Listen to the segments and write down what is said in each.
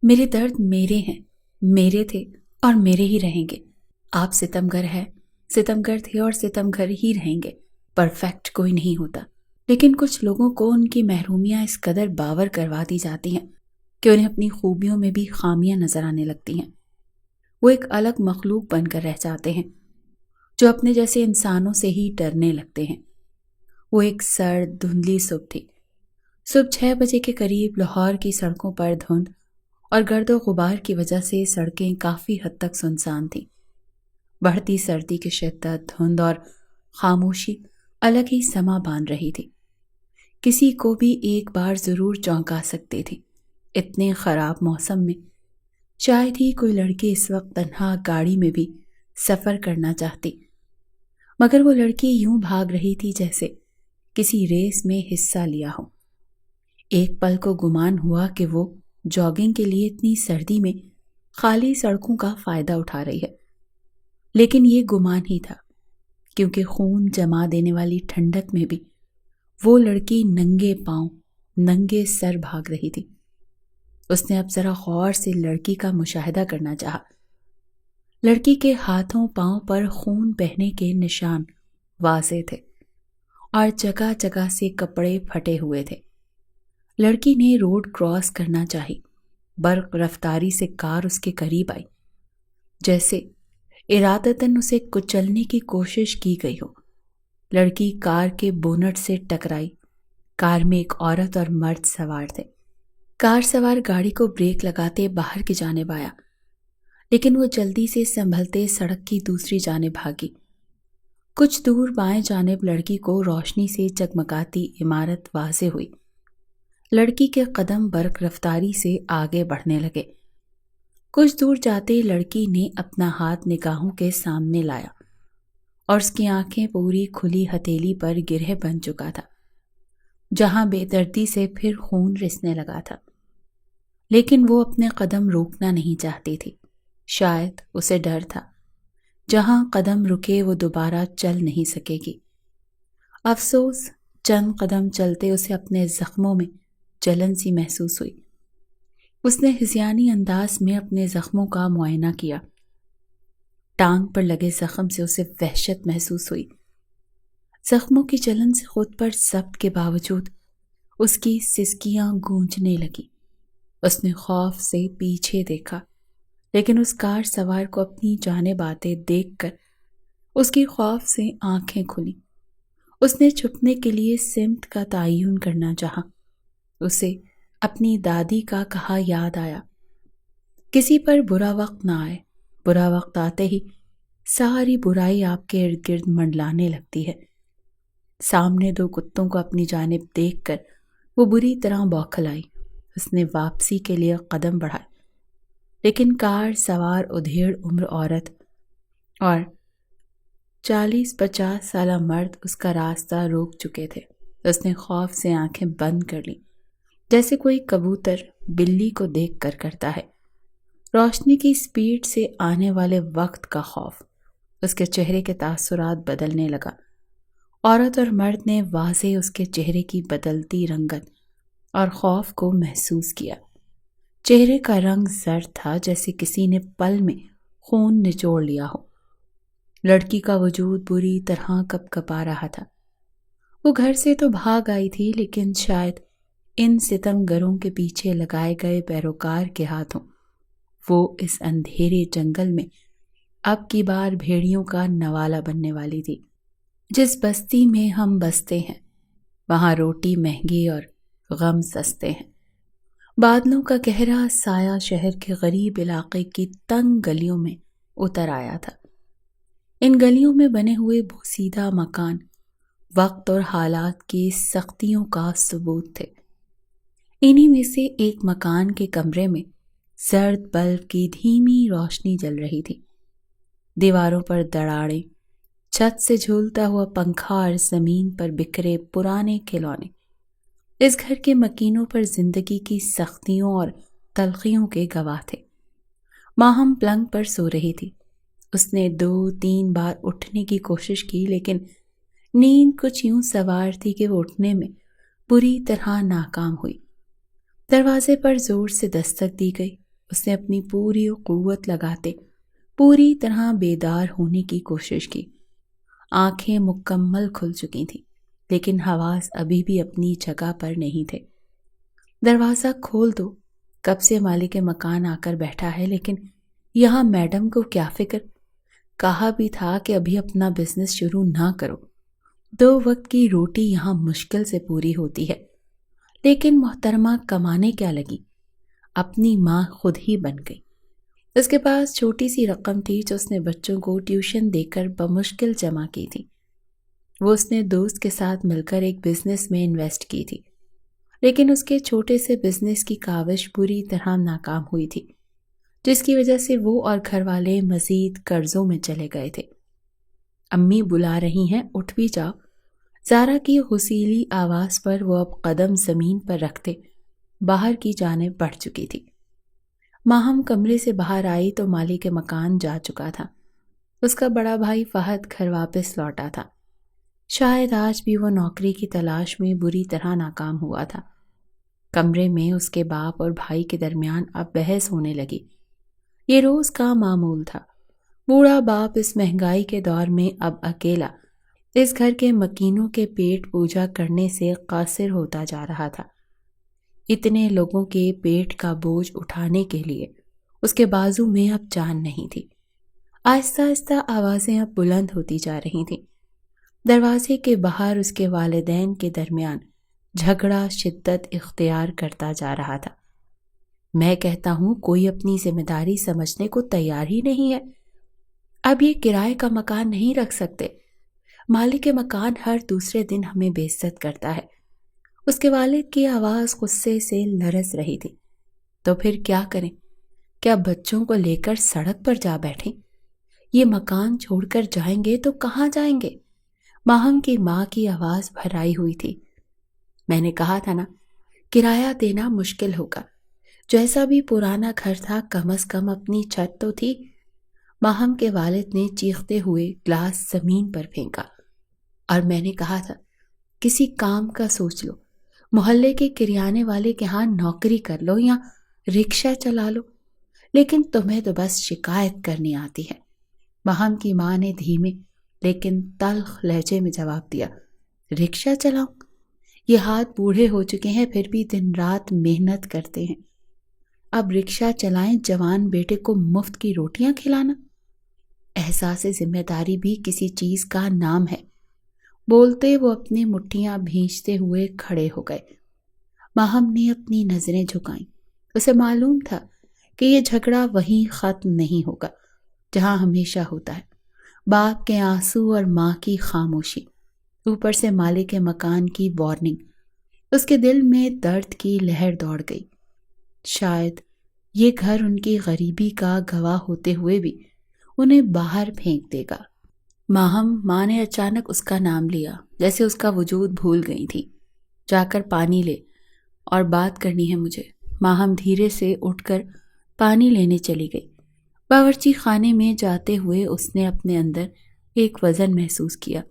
میرے درد میرے ہیں، میرے تھے اور میرے ہی رہیں گے۔ آپ ستمگر ہے، ستمگر تھے اور ستمگر ہی رہیں گے۔ پرفیکٹ کوئی نہیں ہوتا، لیکن کچھ لوگوں کو ان کی محرومیاں اس قدر باور کروا دی جاتی ہیں کہ انہیں اپنی خوبیوں میں بھی خامیاں نظر آنے لگتی ہیں۔ وہ ایک الگ مخلوق بن کر رہ جاتے ہیں جو اپنے جیسے انسانوں سے ہی ڈرنے لگتے ہیں۔ وہ ایک سرد دھندلی صبح تھی۔ صبح 6 بجے کے قریب لاہور کی سڑکوں پر دھند اور گرد و غبار کی وجہ سے سڑکیں کافی حد تک سنسان تھیں۔ بڑھتی سردی کی شدت، دھند اور خاموشی الگ ہی سما باندھ رہی تھی۔ کسی کو بھی ایک بار ضرور چونکا سکتے تھے۔ اتنے خراب موسم میں شاید ہی کوئی لڑکی اس وقت تنہا گاڑی میں بھی سفر کرنا چاہتی، مگر وہ لڑکی یوں بھاگ رہی تھی جیسے کسی ریس میں حصہ لیا ہو۔ ایک پل کو گمان ہوا کہ وہ جاگنگ کے لیے اتنی سردی میں خالی سڑکوں کا فائدہ اٹھا رہی ہے، لیکن یہ گمان ہی تھا، کیونکہ خون جما دینے والی ٹھنڈک میں بھی وہ لڑکی ننگے پاؤں ننگے سر بھاگ رہی تھی۔ اس نے اب ذرا غور سے لڑکی کا مشاہدہ کرنا چاہا۔ لڑکی کے ہاتھوں پاؤں پر خون بہنے کے نشان واضح تھے اور جگہ جگہ سے کپڑے پھٹے ہوئے تھے۔ لڑکی نے روڈ کراس کرنا چاہی۔ برق رفتاری سے کار اس کے قریب آئی، جیسے ارادتاً اسے کچلنے کی کوشش کی گئی ہو۔ لڑکی کار کے بونٹ سے ٹکرائی۔ کار میں ایک عورت اور مرد سوار تھے۔ کار سوار گاڑی کو بریک لگاتے باہر کی جانب آیا، لیکن وہ جلدی سے سنبھلتے سڑک کی دوسری جانب بھاگی۔ کچھ دور بائیں جانب لڑکی کو روشنی سے جگمگاتی عمارت واضح ہوئی۔ لڑکی کے قدم برق رفتاری سے آگے بڑھنے لگے۔ کچھ دور جاتے لڑکی نے اپنا ہاتھ نگاہوں کے سامنے لایا اور اس کی آنکھیں پوری کھلی ہتھیلی پر گرہ بن چکا تھا، جہاں بے دردی سے پھر خون رسنے لگا تھا۔ لیکن وہ اپنے قدم روکنا نہیں چاہتی تھی۔ شاید اسے ڈر تھا، جہاں قدم رکے وہ دوبارہ چل نہیں سکے گی۔ افسوس، چند قدم چلتے اسے اپنے زخموں میں جلن سی محسوس ہوئی۔ اس نے ہذیانی انداز میں اپنے زخموں کا معائنہ کیا۔ ٹانگ پر لگے زخم سے اسے وحشت محسوس ہوئی۔ زخموں کی جلن سے خود پر ضبط کے باوجود اس کی سسکیاں گونجنے لگی۔ اس نے خوف سے پیچھے دیکھا، لیکن اس کار سوار کو اپنی جانب آتے دیکھ کر اس کی خوف سے آنکھیں کھلیں۔ اس نے چھپنے کے لیے سمت کا تعین کرنا چاہا۔ اسے اپنی دادی کا کہا یاد آیا، کسی پر برا وقت نہ آئے، برا وقت آتے ہی ساری برائی آپ کے ارد گرد منڈلانے لگتی ہے۔ سامنے 2 کتوں کو اپنی جانب دیکھ کر وہ بری طرح بوکھل آئی۔ اس نے واپسی کے لیے قدم بڑھائے، لیکن کار سوار ادھیڑ عمر عورت اور 40-50 سالہ مرد اس کا راستہ روک چکے تھے۔ اس نے خوف سے آنکھیں بند کر لیں، جیسے کوئی کبوتر بلی کو دیکھ کر کرتا ہے۔ روشنی کی سپیڈ سے آنے والے وقت کا خوف۔ اس کے چہرے کے تاثرات بدلنے لگا۔ عورت اور مرد نے واضح اس کے چہرے کی بدلتی رنگت اور خوف کو محسوس کیا۔ چہرے کا رنگ زرد تھا، جیسے کسی نے پل میں خون نچوڑ لیا ہو۔ لڑکی کا وجود بری طرح کپکپا رہا تھا۔ وہ گھر سے تو بھاگ آئی تھی، لیکن شاید ان ستم گروں کے پیچھے لگائے گئے پیروکار کے ہاتھوں وہ اس اندھیرے جنگل میں اب کی بار بھیڑیوں کا نوالا بننے والی تھی۔ جس بستی میں ہم بستے ہیں، وہاں روٹی مہنگی اور غم سستے ہیں۔ بادلوں کا گہرا سایہ شہر کے غریب علاقے کی تنگ گلیوں میں اتر آیا تھا۔ ان گلیوں میں بنے ہوئے بوسیدہ مکان وقت اور حالات کی سختیوں کا ثبوت تھے۔ انہی میں سے ایک مکان کے کمرے میں زرد بلب کی دھیمی روشنی جل رہی تھی۔ دیواروں پر دراڑیں، چھت سے جھولتا ہوا پنکھا اور زمین پر بکھرے پرانے کھلونے اس گھر کے مکینوں پر زندگی کی سختیوں اور تلخیوں کے گواہ تھے۔ ماہم پلنگ پر سو رہی تھی۔ اس نے 2-3 بار اٹھنے کی کوشش کی، لیکن نیند کچھ یوں سوار تھی کہ وہ اٹھنے میں بری طرح ناکام ہوئی۔ دروازے پر زور سے دستک دی گئی۔ اس نے اپنی پوری قوت لگاتے پوری طرح بیدار ہونے کی کوشش کی۔ آنکھیں مکمل کھل چکی تھیں، لیکن حواس ابھی بھی اپنی جگہ پر نہیں تھے۔ دروازہ کھول دو، کب سے مالک مکان آ کر بیٹھا ہے، لیکن یہاں میڈم کو کیا فکر؟ کہا بھی تھا کہ ابھی اپنا بزنس شروع نہ کرو، 2 وقت کی روٹی یہاں مشکل سے پوری ہوتی ہے۔ لیکن محترمہ کمانے کیا لگی، اپنی ماں خود ہی بن گئی۔ اس کے پاس چھوٹی سی رقم تھی جو اس نے بچوں کو ٹیوشن دے کر بمشکل جمع کی تھی۔ وہ اس نے دوست کے ساتھ مل کر ایک بزنس میں انویسٹ کی تھی، لیکن اس کے چھوٹے سے بزنس کی کاوش پوری طرح ناکام ہوئی تھی، جس کی وجہ سے وہ اور گھر والے مزید قرضوں میں چلے گئے تھے۔ امی بلا رہی ہیں، اٹھ بھی جاؤ۔ زارا کی غصیلی آواز پر وہ اب قدم زمین پر رکھتے باہر کی جانب بڑھ چکی تھی۔ ماہم کمرے سے باہر آئی تو مالک مکان جا چکا تھا۔ اس کا بڑا بھائی فہد گھر واپس لوٹا تھا۔ شاید آج بھی وہ نوکری کی تلاش میں بری طرح ناکام ہوا تھا۔ کمرے میں اس کے باپ اور بھائی کے درمیان اب بحث ہونے لگی۔ یہ روز کا معمول تھا۔ بوڑھا باپ اس مہنگائی کے دور میں اب اکیلا اس گھر کے مکینوں کے پیٹ پوجا کرنے سے قاصر ہوتا جا رہا تھا۔ اتنے لوگوں کے پیٹ کا بوجھ اٹھانے کے لیے اس کے بازو میں اب جان نہیں تھی۔ آہستہ آہستہ آوازیں اب بلند ہوتی جا رہی تھیں۔ دروازے کے باہر اس کے والدین کے درمیان جھگڑا شدت اختیار کرتا جا رہا تھا۔ میں کہتا ہوں کوئی اپنی ذمہ داری سمجھنے کو تیار ہی نہیں ہے۔ اب یہ کرائے کا مکان نہیں رکھ سکتے۔ مالک مکان ہر دوسرے دن ہمیں بے عزت کرتا ہے۔ اس کے والد کی آواز غصے سے لرز رہی تھی۔ تو پھر کیا کریں؟ کیا بچوں کو لے کر سڑک پر جا بیٹھیں؟ یہ مکان چھوڑ کر جائیں گے تو کہاں جائیں گے؟ ماہم کی ماں کی آواز بھرائی ہوئی تھی۔ میں نے کہا تھا نا، کرایہ دینا مشکل ہوگا۔ جیسا بھی پرانا گھر تھا، کم از کم اپنی چھت تو تھی۔ ماہم کے والد نے چیختے ہوئے گلاس زمین پر پھینکا۔ اور میں نے کہا تھا کسی کام کا سوچ لو، محلے کے کریانے والے کے ہاں نوکری کر لو یا رکشہ چلا لو، لیکن تمہیں تو بس شکایت کرنی آتی ہے۔ ماہم کی ماں نے دھیمے لیکن تلخ لہجے میں جواب دیا، رکشہ چلاؤں؟ یہ ہاتھ بوڑھے ہو چکے ہیں، پھر بھی دن رات محنت کرتے ہیں۔ اب رکشہ چلائیں جوان بیٹے کو مفت کی روٹیاں کھلانا؟ احساس ذمہ داری بھی کسی چیز کا نام ہے۔ بولتے وہ اپنی مٹھیاں بھینچتے ہوئے کھڑے ہو گئے۔ ماہم نے اپنی نظریں جھکائیں۔ اسے معلوم تھا کہ یہ جھگڑا وہیں ختم نہیں ہوگا جہاں ہمیشہ ہوتا ہے، باپ کے آنسو اور ماں کی خاموشی، اوپر سے مالک مکان کی وارننگ۔ اس کے دل میں درد کی لہر دوڑ گئی۔ شاید یہ گھر ان کی غریبی کا گواہ ہوتے ہوئے بھی انہیں باہر پھینک دے گا۔ ماں نے اچانک اس کا نام لیا، جیسے اس کا وجود بھول گئی تھی۔ جا کر پانی لے اور بات کرنی ہے مجھے۔ ماہم دھیرے سے اٹھ کر پانی لینے چلی گئی۔ باورچی خانے میں جاتے ہوئے اس نے اپنے اندر ایک وزن محسوس کیا،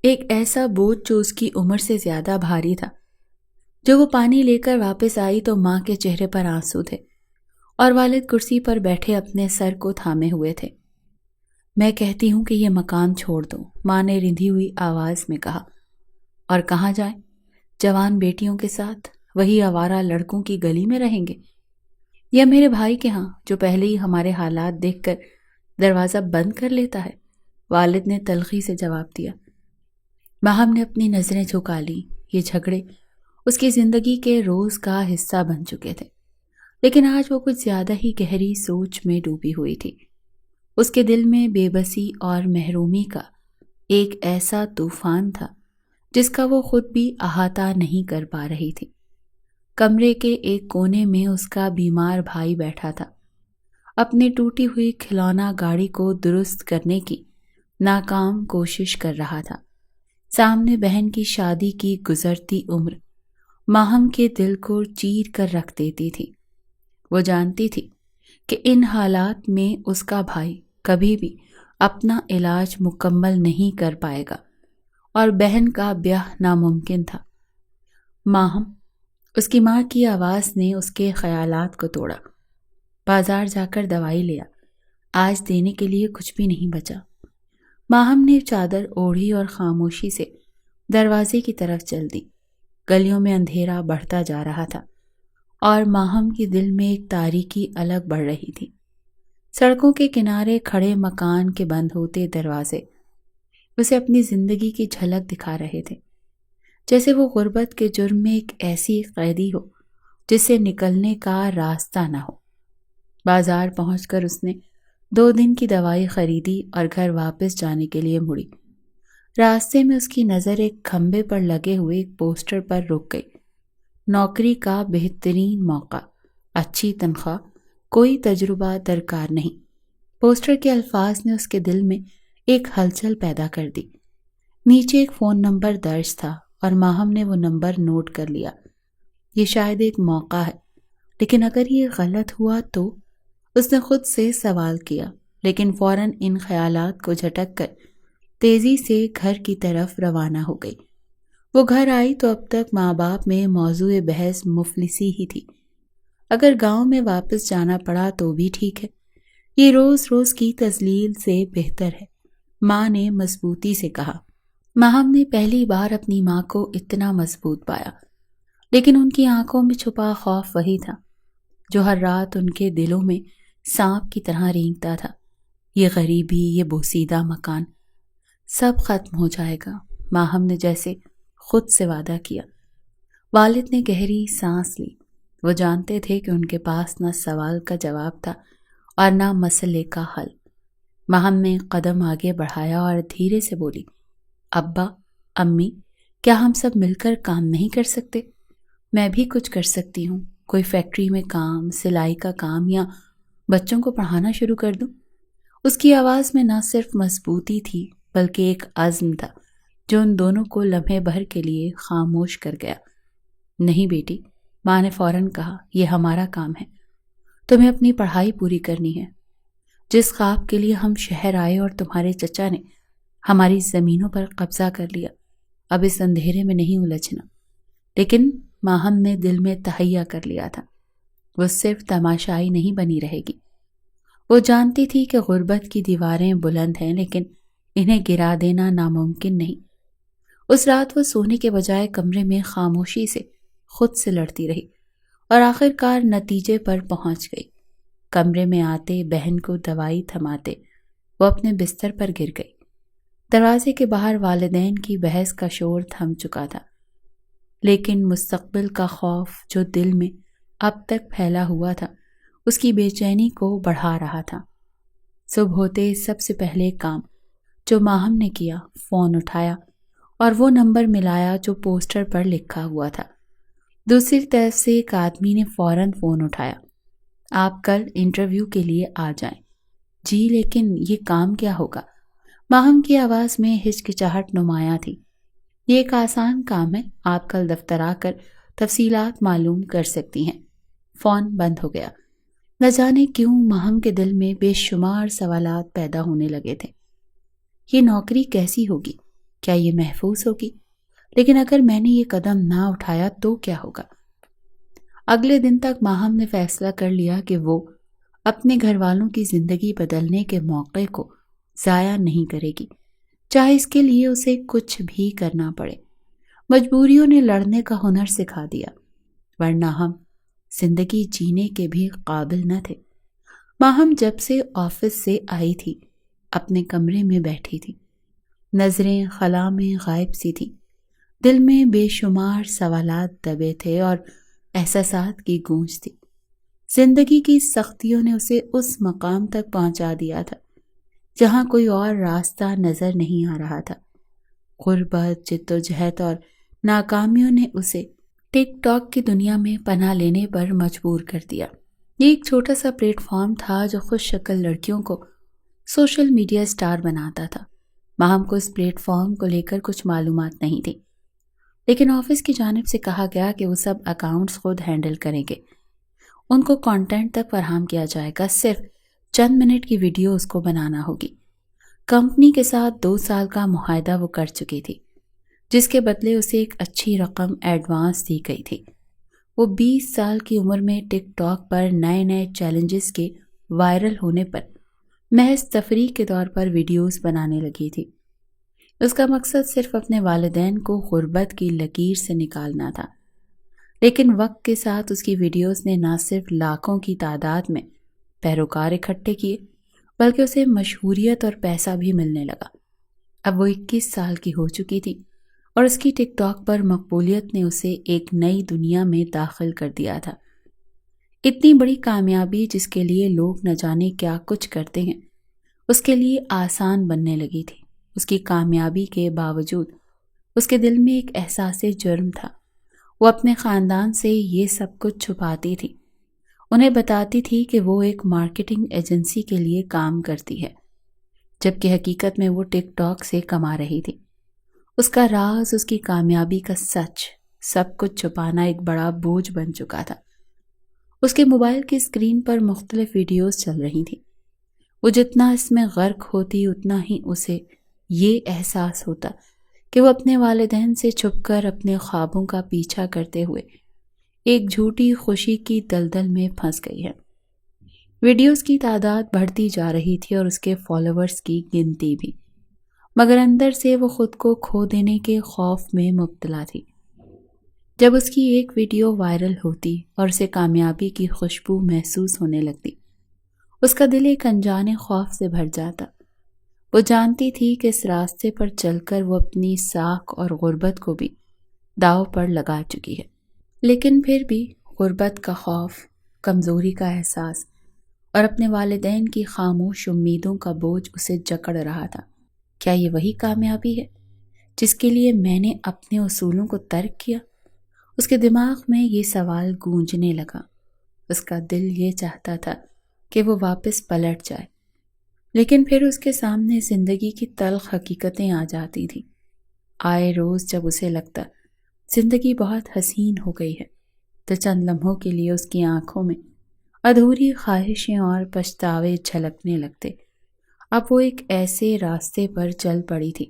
ایک ایسا بوجھ جو اس کی عمر سے زیادہ بھاری تھا۔ جب وہ پانی لے کر واپس آئی تو ماں کے چہرے پر آنسو تھے اور والد کرسی پر بیٹھے اپنے سر کو تھامے ہوئے تھے۔ میں کہتی ہوں کہ یہ مکان چھوڑ دو، ماں نے رندھی ہوئی آواز میں کہا۔ اور کہاں جائیں؟ جوان بیٹیوں کے ساتھ وہی آوارہ لڑکوں کی گلی میں رہیں گے، یا میرے بھائی کے ہاں جو پہلے ہی ہمارے حالات دیکھ کر دروازہ بند کر لیتا ہے؟ والد نے تلخی سے جواب دیا۔ ماہم نے اپنی نظریں جھکا لیں۔ یہ جھگڑے اس کی زندگی کے روز کا حصہ بن چکے تھے، لیکن آج وہ کچھ زیادہ ہی گہری سوچ میں ڈوبی ہوئی تھی۔ اس کے دل میں بے بسی اور محرومی کا ایک ایسا طوفان تھا جس کا وہ خود بھی احاطہ نہیں کر پا رہی تھی۔ کمرے کے ایک کونے میں اس کا بیمار بھائی بیٹھا تھا، اپنی ٹوٹی ہوئی کھلونا گاڑی کو درست کرنے کی ناکام کوشش کر رہا تھا۔ سامنے بہن کی شادی کی گزرتی عمر ماہم کے دل کو چیر کر رکھ دیتی تھی۔ وہ جانتی تھی کہ ان حالات میں اس کا بھائی کبھی بھی اپنا علاج مکمل نہیں کر پائے گا اور بہن کا بیاہ ناممکن تھا۔ ماہم، اس کی ماں کی آواز نے اس کے خیالات کو توڑا۔ بازار جا کر دوائی لیا، آج دینے کے لیے کچھ بھی نہیں بچا۔ ماہم نے چادر اوڑھی اور خاموشی سے دروازے کی طرف چل دی۔ گلیوں میں اندھیرا بڑھتا جا رہا تھا اور ماہم کے دل میں ایک تاریکی الگ بڑھ رہی تھی۔ سڑکوں کے کنارے کھڑے مکان کے بند ہوتے دروازے اسے اپنی زندگی کی جھلک دکھا رہے تھے، جیسے وہ غربت کے جرم میں ایک ایسی قیدی ہو جس سے نکلنے کا راستہ نہ ہو۔ بازار پہنچ کر اس نے 2 دن کی دوائی خریدی اور گھر واپس جانے کے لیے مڑی۔ راستے میں اس کی نظر ایک کھمبے پر لگے ہوئے ایک پوسٹر پر رک گئی۔ نوکری کا بہترین موقع، اچھی تنخواہ، کوئی تجربہ درکار نہیں۔ پوسٹر کے الفاظ نے اس کے دل میں ایک ہلچل پیدا کر دی۔ نیچے ایک فون نمبر درج تھا اور ماہم نے وہ نمبر نوٹ کر لیا۔ یہ شاید ایک موقع ہے، لیکن اگر یہ غلط ہوا تو؟ اس نے خود سے سوال کیا، لیکن فوراً ان خیالات کو جھٹک کر تیزی سے گھر کی طرف روانہ ہو گئی۔ وہ گھر آئی تو اب تک ماں باپ میں موضوع بحث مفلسی ہی تھی۔ اگر گاؤں میں واپس جانا پڑا تو بھی ٹھیک ہے، یہ روز روز کی تذلیل سے بہتر ہے، ماں نے مضبوطی سے کہا۔ ماہم نے پہلی بار اپنی ماں کو اتنا مضبوط پایا، لیکن ان کی آنکھوں میں چھپا خوف وہی تھا جو ہر رات ان کے دلوں میں سانپ کی طرح رینگتا تھا۔ یہ غریبی، یہ بوسیدہ مکان، سب ختم ہو جائے گا، ماہم نے جیسے خود سے وعدہ کیا۔ والد نے گہری سانس لی۔ وہ جانتے تھے کہ ان کے پاس نہ سوال کا جواب تھا اور نہ مسئلے کا حل۔ ماہم نے قدم آگے بڑھایا اور دھیرے سے بولی، ابا، امی، کیا ہم سب مل کر کام نہیں کر سکتے؟ میں بھی کچھ کر سکتی ہوں، کوئی فیکٹری میں کام، سلائی کا کام، یا بچوں کو پڑھانا شروع کر دوں۔ اس کی آواز میں نہ صرف مضبوطی تھی بلکہ ایک عزم تھا جو ان دونوں کو لمحے بھر کے لیے خاموش کر گیا۔ نہیں بیٹی، ماں نے فوراً کہا، یہ ہمارا کام ہے، تمہیں اپنی پڑھائی پوری کرنی ہے۔ جس خواب کے لیے ہم شہر آئے اور تمہارے چچا نے ہماری زمینوں پر قبضہ کر لیا، اب اس اندھیرے میں نہیں الجھنا۔ لیکن ماہم نے دل میں تہیہ کر لیا تھا، وہ صرف تماشائی نہیں بنی رہے گی۔ وہ جانتی تھی کہ غربت کی دیواریں بلند ہیں، لیکن انہیں گرا دینا ناممکن نہیں۔ اس رات وہ سونے کے بجائے کمرے میں خاموشی سے خود سے لڑتی رہی اور آخر کار نتیجے پر پہنچ گئی۔ کمرے میں آتے، بہن کو دوائی تھماتے وہ اپنے بستر پر گر گئی۔ دروازے کے باہر والدین کی بحث کا شور تھم چکا تھا، لیکن مستقبل کا خوف جو دل میں اب تک پھیلا ہوا تھا اس کی بے چینی کو بڑھا رہا تھا۔ صبح ہوتے سب سے پہلے کام جو ماہم نے کیا، فون اٹھایا اور وہ نمبر ملایا جو پوسٹر پر لکھا ہوا تھا۔ دوسری طرف سے ایک آدمی نے فوراً فون اٹھایا، آپ کل انٹرویو کے لیے آ جائیں۔ جی، لیکن یہ کام کیا ہوگا؟ ماہم کی آواز میں ہچکچاہٹ نمایاں تھی۔ یہ ایک آسان کام ہے، آپ کل دفتر آ کر تفصیلات معلوم کر سکتی ہیں۔ فون بند ہو گیا۔ نہ جانے کیوں ماہم کے دل میں بے شمار سوالات پیدا ہونے لگے تھے۔ یہ نوکری کیسی ہوگی؟ کیا یہ محفوظ ہوگی؟ لیکن اگر میں نے یہ قدم نہ اٹھایا تو کیا ہوگا؟ اگلے دن تک ماہم نے فیصلہ کر لیا کہ وہ اپنے گھر والوں کی زندگی بدلنے کے موقع کو ضائع نہیں کرے گی، چاہے اس کے لیے اسے کچھ بھی کرنا پڑے۔ مجبوریوں نے لڑنے کا ہنر سکھا دیا، ورنہ ہم زندگی جینے کے بھی قابل نہ تھے۔ ماہم جب سے آفس سے آئی تھی اپنے کمرے میں بیٹھی تھی، نظریں خلا میں غائب سی تھی، دل میں بے شمار سوالات دبے تھے اور احساسات کی گونج تھی۔ زندگی کی سختیوں نے اسے اس مقام تک پہنچا دیا تھا جہاں کوئی اور راستہ نظر نہیں آ رہا تھا۔ غربت، جدوجہد اور ناکامیوں نے اسے ٹک ٹاک کی دنیا میں پناہ لینے پر مجبور کر دیا۔ یہ ایک چھوٹا سا پلیٹ فارم تھا جو خوش شکل لڑکیوں کو سوشل میڈیا سٹار بناتا تھا۔ ماہم کو اس پلیٹ فارم کو لے کر کچھ معلومات نہیں تھی، لیکن آفس کی جانب سے کہا گیا کہ وہ سب اکاؤنٹس خود ہینڈل کریں گے، ان کو کانٹینٹ تک فراہم کیا جائے گا، صرف چند منٹ کی ویڈیو اس کو بنانا ہوگی۔ کمپنی کے ساتھ 2 سال کا معاہدہ وہ کر چکی تھی، جس کے بدلے اسے ایک اچھی رقم ایڈوانس دی گئی تھی۔ وہ 20 سال کی عمر میں ٹک ٹاک پر نئے نئے چیلنجز کے وائرل ہونے پر محض تفریح کے طور پر ویڈیوز بنانے لگی تھی۔ اس کا مقصد صرف اپنے والدین کو غربت کی لکیر سے نکالنا تھا، لیکن وقت کے ساتھ اس کی ویڈیوز نے نہ صرف لاکھوں کی تعداد میں پیروکار اکٹھے کیے بلکہ اسے مشہوریت اور پیسہ بھی ملنے لگا۔ اب وہ 21 سال کی ہو چکی تھی اور اس کی ٹک ٹاک پر مقبولیت نے اسے ایک نئی دنیا میں داخل کر دیا تھا۔ اتنی بڑی کامیابی جس کے لیے لوگ نہ جانے کیا کچھ کرتے ہیں، اس کے لیے آسان بننے لگی تھی۔ اس کی کامیابی کے باوجود اس کے دل میں ایک احساس جرم تھا۔ وہ اپنے خاندان سے یہ سب کچھ چھپاتی تھی، انہیں بتاتی تھی کہ وہ ایک مارکیٹنگ ایجنسی کے لیے کام کرتی ہے، جبکہ حقیقت میں وہ ٹک ٹاک سے کما رہی تھی۔ اس کا راز، اس کی کامیابی کا سچ، سب کچھ چھپانا ایک بڑا بوجھ بن چکا تھا۔ اس کے موبائل کی اسکرین پر مختلف ویڈیوز چل رہی تھیں۔ وہ جتنا اس میں غرق ہوتی اتنا ہی اسے یہ احساس ہوتا کہ وہ اپنے والدین سے چھپ کر اپنے خوابوں کا پیچھا کرتے ہوئے ایک جھوٹی خوشی کی دلدل میں پھنس گئی ہے۔ ویڈیوز کی تعداد بڑھتی جا رہی تھی اور اس کے فالوورز کی گنتی بھی، مگر اندر سے وہ خود کو کھو دینے کے خوف میں مبتلا تھی۔ جب اس کی ایک ویڈیو وائرل ہوتی اور اسے کامیابی کی خوشبو محسوس ہونے لگتی، اس کا دل ایک انجانے خوف سے بھر جاتا۔ وہ جانتی تھی کہ اس راستے پر چل کر وہ اپنی ساکھ اور غربت کو بھی داؤ پر لگا چکی ہے، لیکن پھر بھی غربت کا خوف، کمزوری کا احساس اور اپنے والدین کی خاموش امیدوں کا بوجھ اسے جکڑ رہا تھا۔ کیا یہ وہی کامیابی ہے جس کے لیے میں نے اپنے اصولوں کو ترک کیا؟ اس کے دماغ میں یہ سوال گونجنے لگا۔ اس کا دل یہ چاہتا تھا کہ وہ واپس پلٹ جائے، لیکن پھر اس کے سامنے زندگی کی تلخ حقیقتیں آ جاتی تھیں۔ آئے روز جب اسے لگتا زندگی بہت حسین ہو گئی ہے تو چند لمحوں کے لیے اس کی آنکھوں میں ادھوری خواہشیں اور پچھتاوے جھلکنے لگتے۔ اب وہ ایک ایسے راستے پر چل پڑی تھی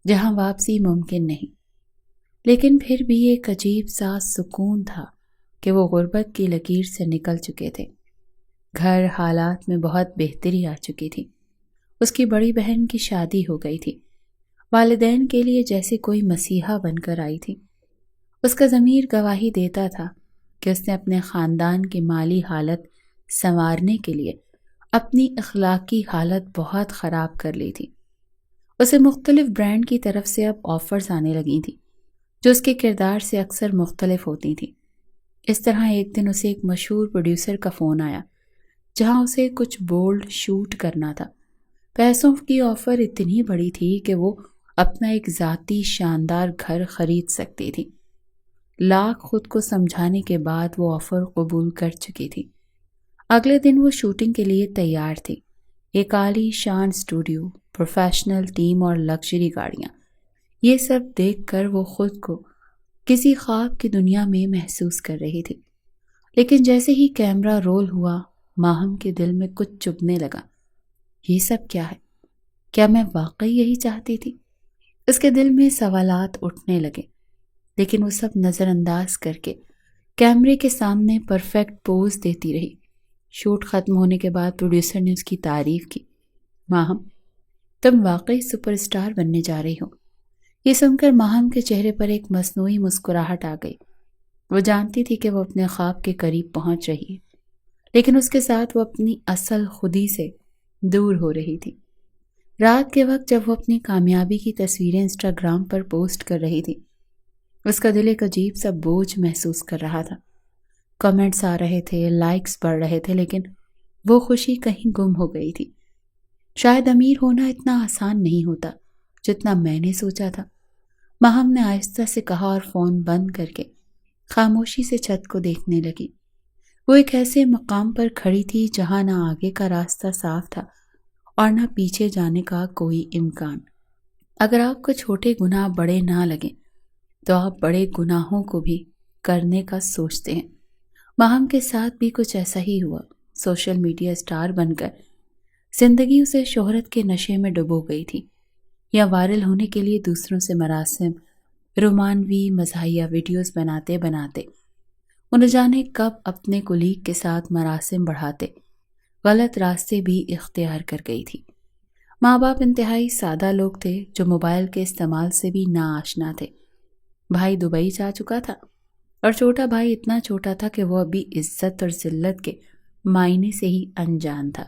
جہاں واپسی ممکن نہیں، لیکن پھر بھی ایک عجیب سا سکون تھا کہ وہ غربت کی لکیر سے نکل چکے تھے۔ گھر حالات میں بہت بہتری آ چکی تھی۔ اس کی بڑی بہن کی شادی ہو گئی تھی، والدین کے لیے جیسے کوئی مسیحا بن کر آئی تھی۔ اس کا ضمیر گواہی دیتا تھا کہ اس نے اپنے خاندان کی مالی حالت سنوارنے کے لیے اپنی اخلاقی حالت بہت خراب کر لی تھی۔ اسے مختلف برانڈ کی طرف سے اب آفرز آنے لگی تھیں جو اس کے کردار سے اکثر مختلف ہوتی تھیں۔ اس طرح ایک دن اسے ایک مشہور پروڈیوسر کا فون آیا جہاں اسے کچھ بولڈ شوٹ کرنا تھا۔ پیسوں کی آفر اتنی بڑی تھی کہ وہ اپنا ایک ذاتی شاندار گھر خرید سکتی تھی۔ لاکھ خود کو سمجھانے کے بعد وہ آفر قبول کر چکی تھی۔ اگلے دن وہ شوٹنگ کے لیے تیار تھی۔ ایک عالی شان اسٹوڈیو، پروفیشنل ٹیم اور لگژری گاڑیاں، یہ سب دیکھ کر وہ خود کو کسی خواب کی دنیا میں محسوس کر رہی تھی۔ لیکن جیسے ہی کیمرہ رول ہوا، ماہم کے دل میں کچھ چبھنے لگا۔ یہ سب کیا ہے؟ کیا میں واقعی یہی چاہتی تھی؟ اس کے دل میں سوالات اٹھنے لگے، لیکن وہ سب نظر انداز کر کے کیمرے کے سامنے پرفیکٹ پوز دیتی رہی۔ شوٹ ختم ہونے کے بعد پروڈیوسر نے اس کی تعریف کی۔ ماہم، تم واقعی سپر اسٹار بننے جا رہی ہو۔ یہ سن کر ماہم کے چہرے پر ایک مصنوعی مسکراہٹ آ گئی۔ وہ جانتی تھی کہ وہ اپنے خواب کے قریب پہنچ رہی ہے، لیکن اس کے ساتھ وہ اپنی اصل خودی سے دور ہو رہی تھی۔ رات کے وقت جب وہ اپنی کامیابی کی تصویریں انسٹاگرام پر پوسٹ کر رہی تھی، اس کا دل ایک عجیب سا بوجھ محسوس کر رہا تھا۔ کمنٹس آ رہے تھے، لائکس بڑھ رہے تھے، لیکن وہ خوشی کہیں گم ہو گئی تھی۔ شاید امیر ہونا اتنا آسان نہیں ہوتا جتنا میں نے سوچا تھا، ماہم نے آہستہ سے کہا اور فون بند کر کے خاموشی سے چھت کو دیکھنے لگی۔ وہ ایک ایسے مقام پر کھڑی تھی جہاں نہ آگے کا راستہ صاف تھا اور نہ پیچھے جانے کا کوئی امکان۔ اگر آپ کو چھوٹے گناہ بڑے نہ لگیں تو آپ بڑے گناہوں کو بھی کرنے کا سوچتے ہیں۔ ماہم کے ساتھ بھی کچھ ایسا ہی ہوا۔ سوشل میڈیا اسٹار بن کر زندگی اسے شہرت کے نشے میں ڈبو گئی تھی، یا وائرل ہونے کے لیے دوسروں سے مراسم، رومانوی، مزاحیہ ویڈیوز بناتے بناتے وہ نہ جانے کب اپنے کولیگ کے ساتھ مراسم بڑھاتے غلط راستے بھی اختیار کر گئی تھی۔ ماں باپ انتہائی سادہ لوگ تھے جو موبائل کے استعمال سے بھی ناآشنا تھے۔ بھائی دبئی جا چکا تھا اور چھوٹا بھائی اتنا چھوٹا تھا کہ وہ ابھی عزت اور ذلت کے معنی سے ہی انجان تھا۔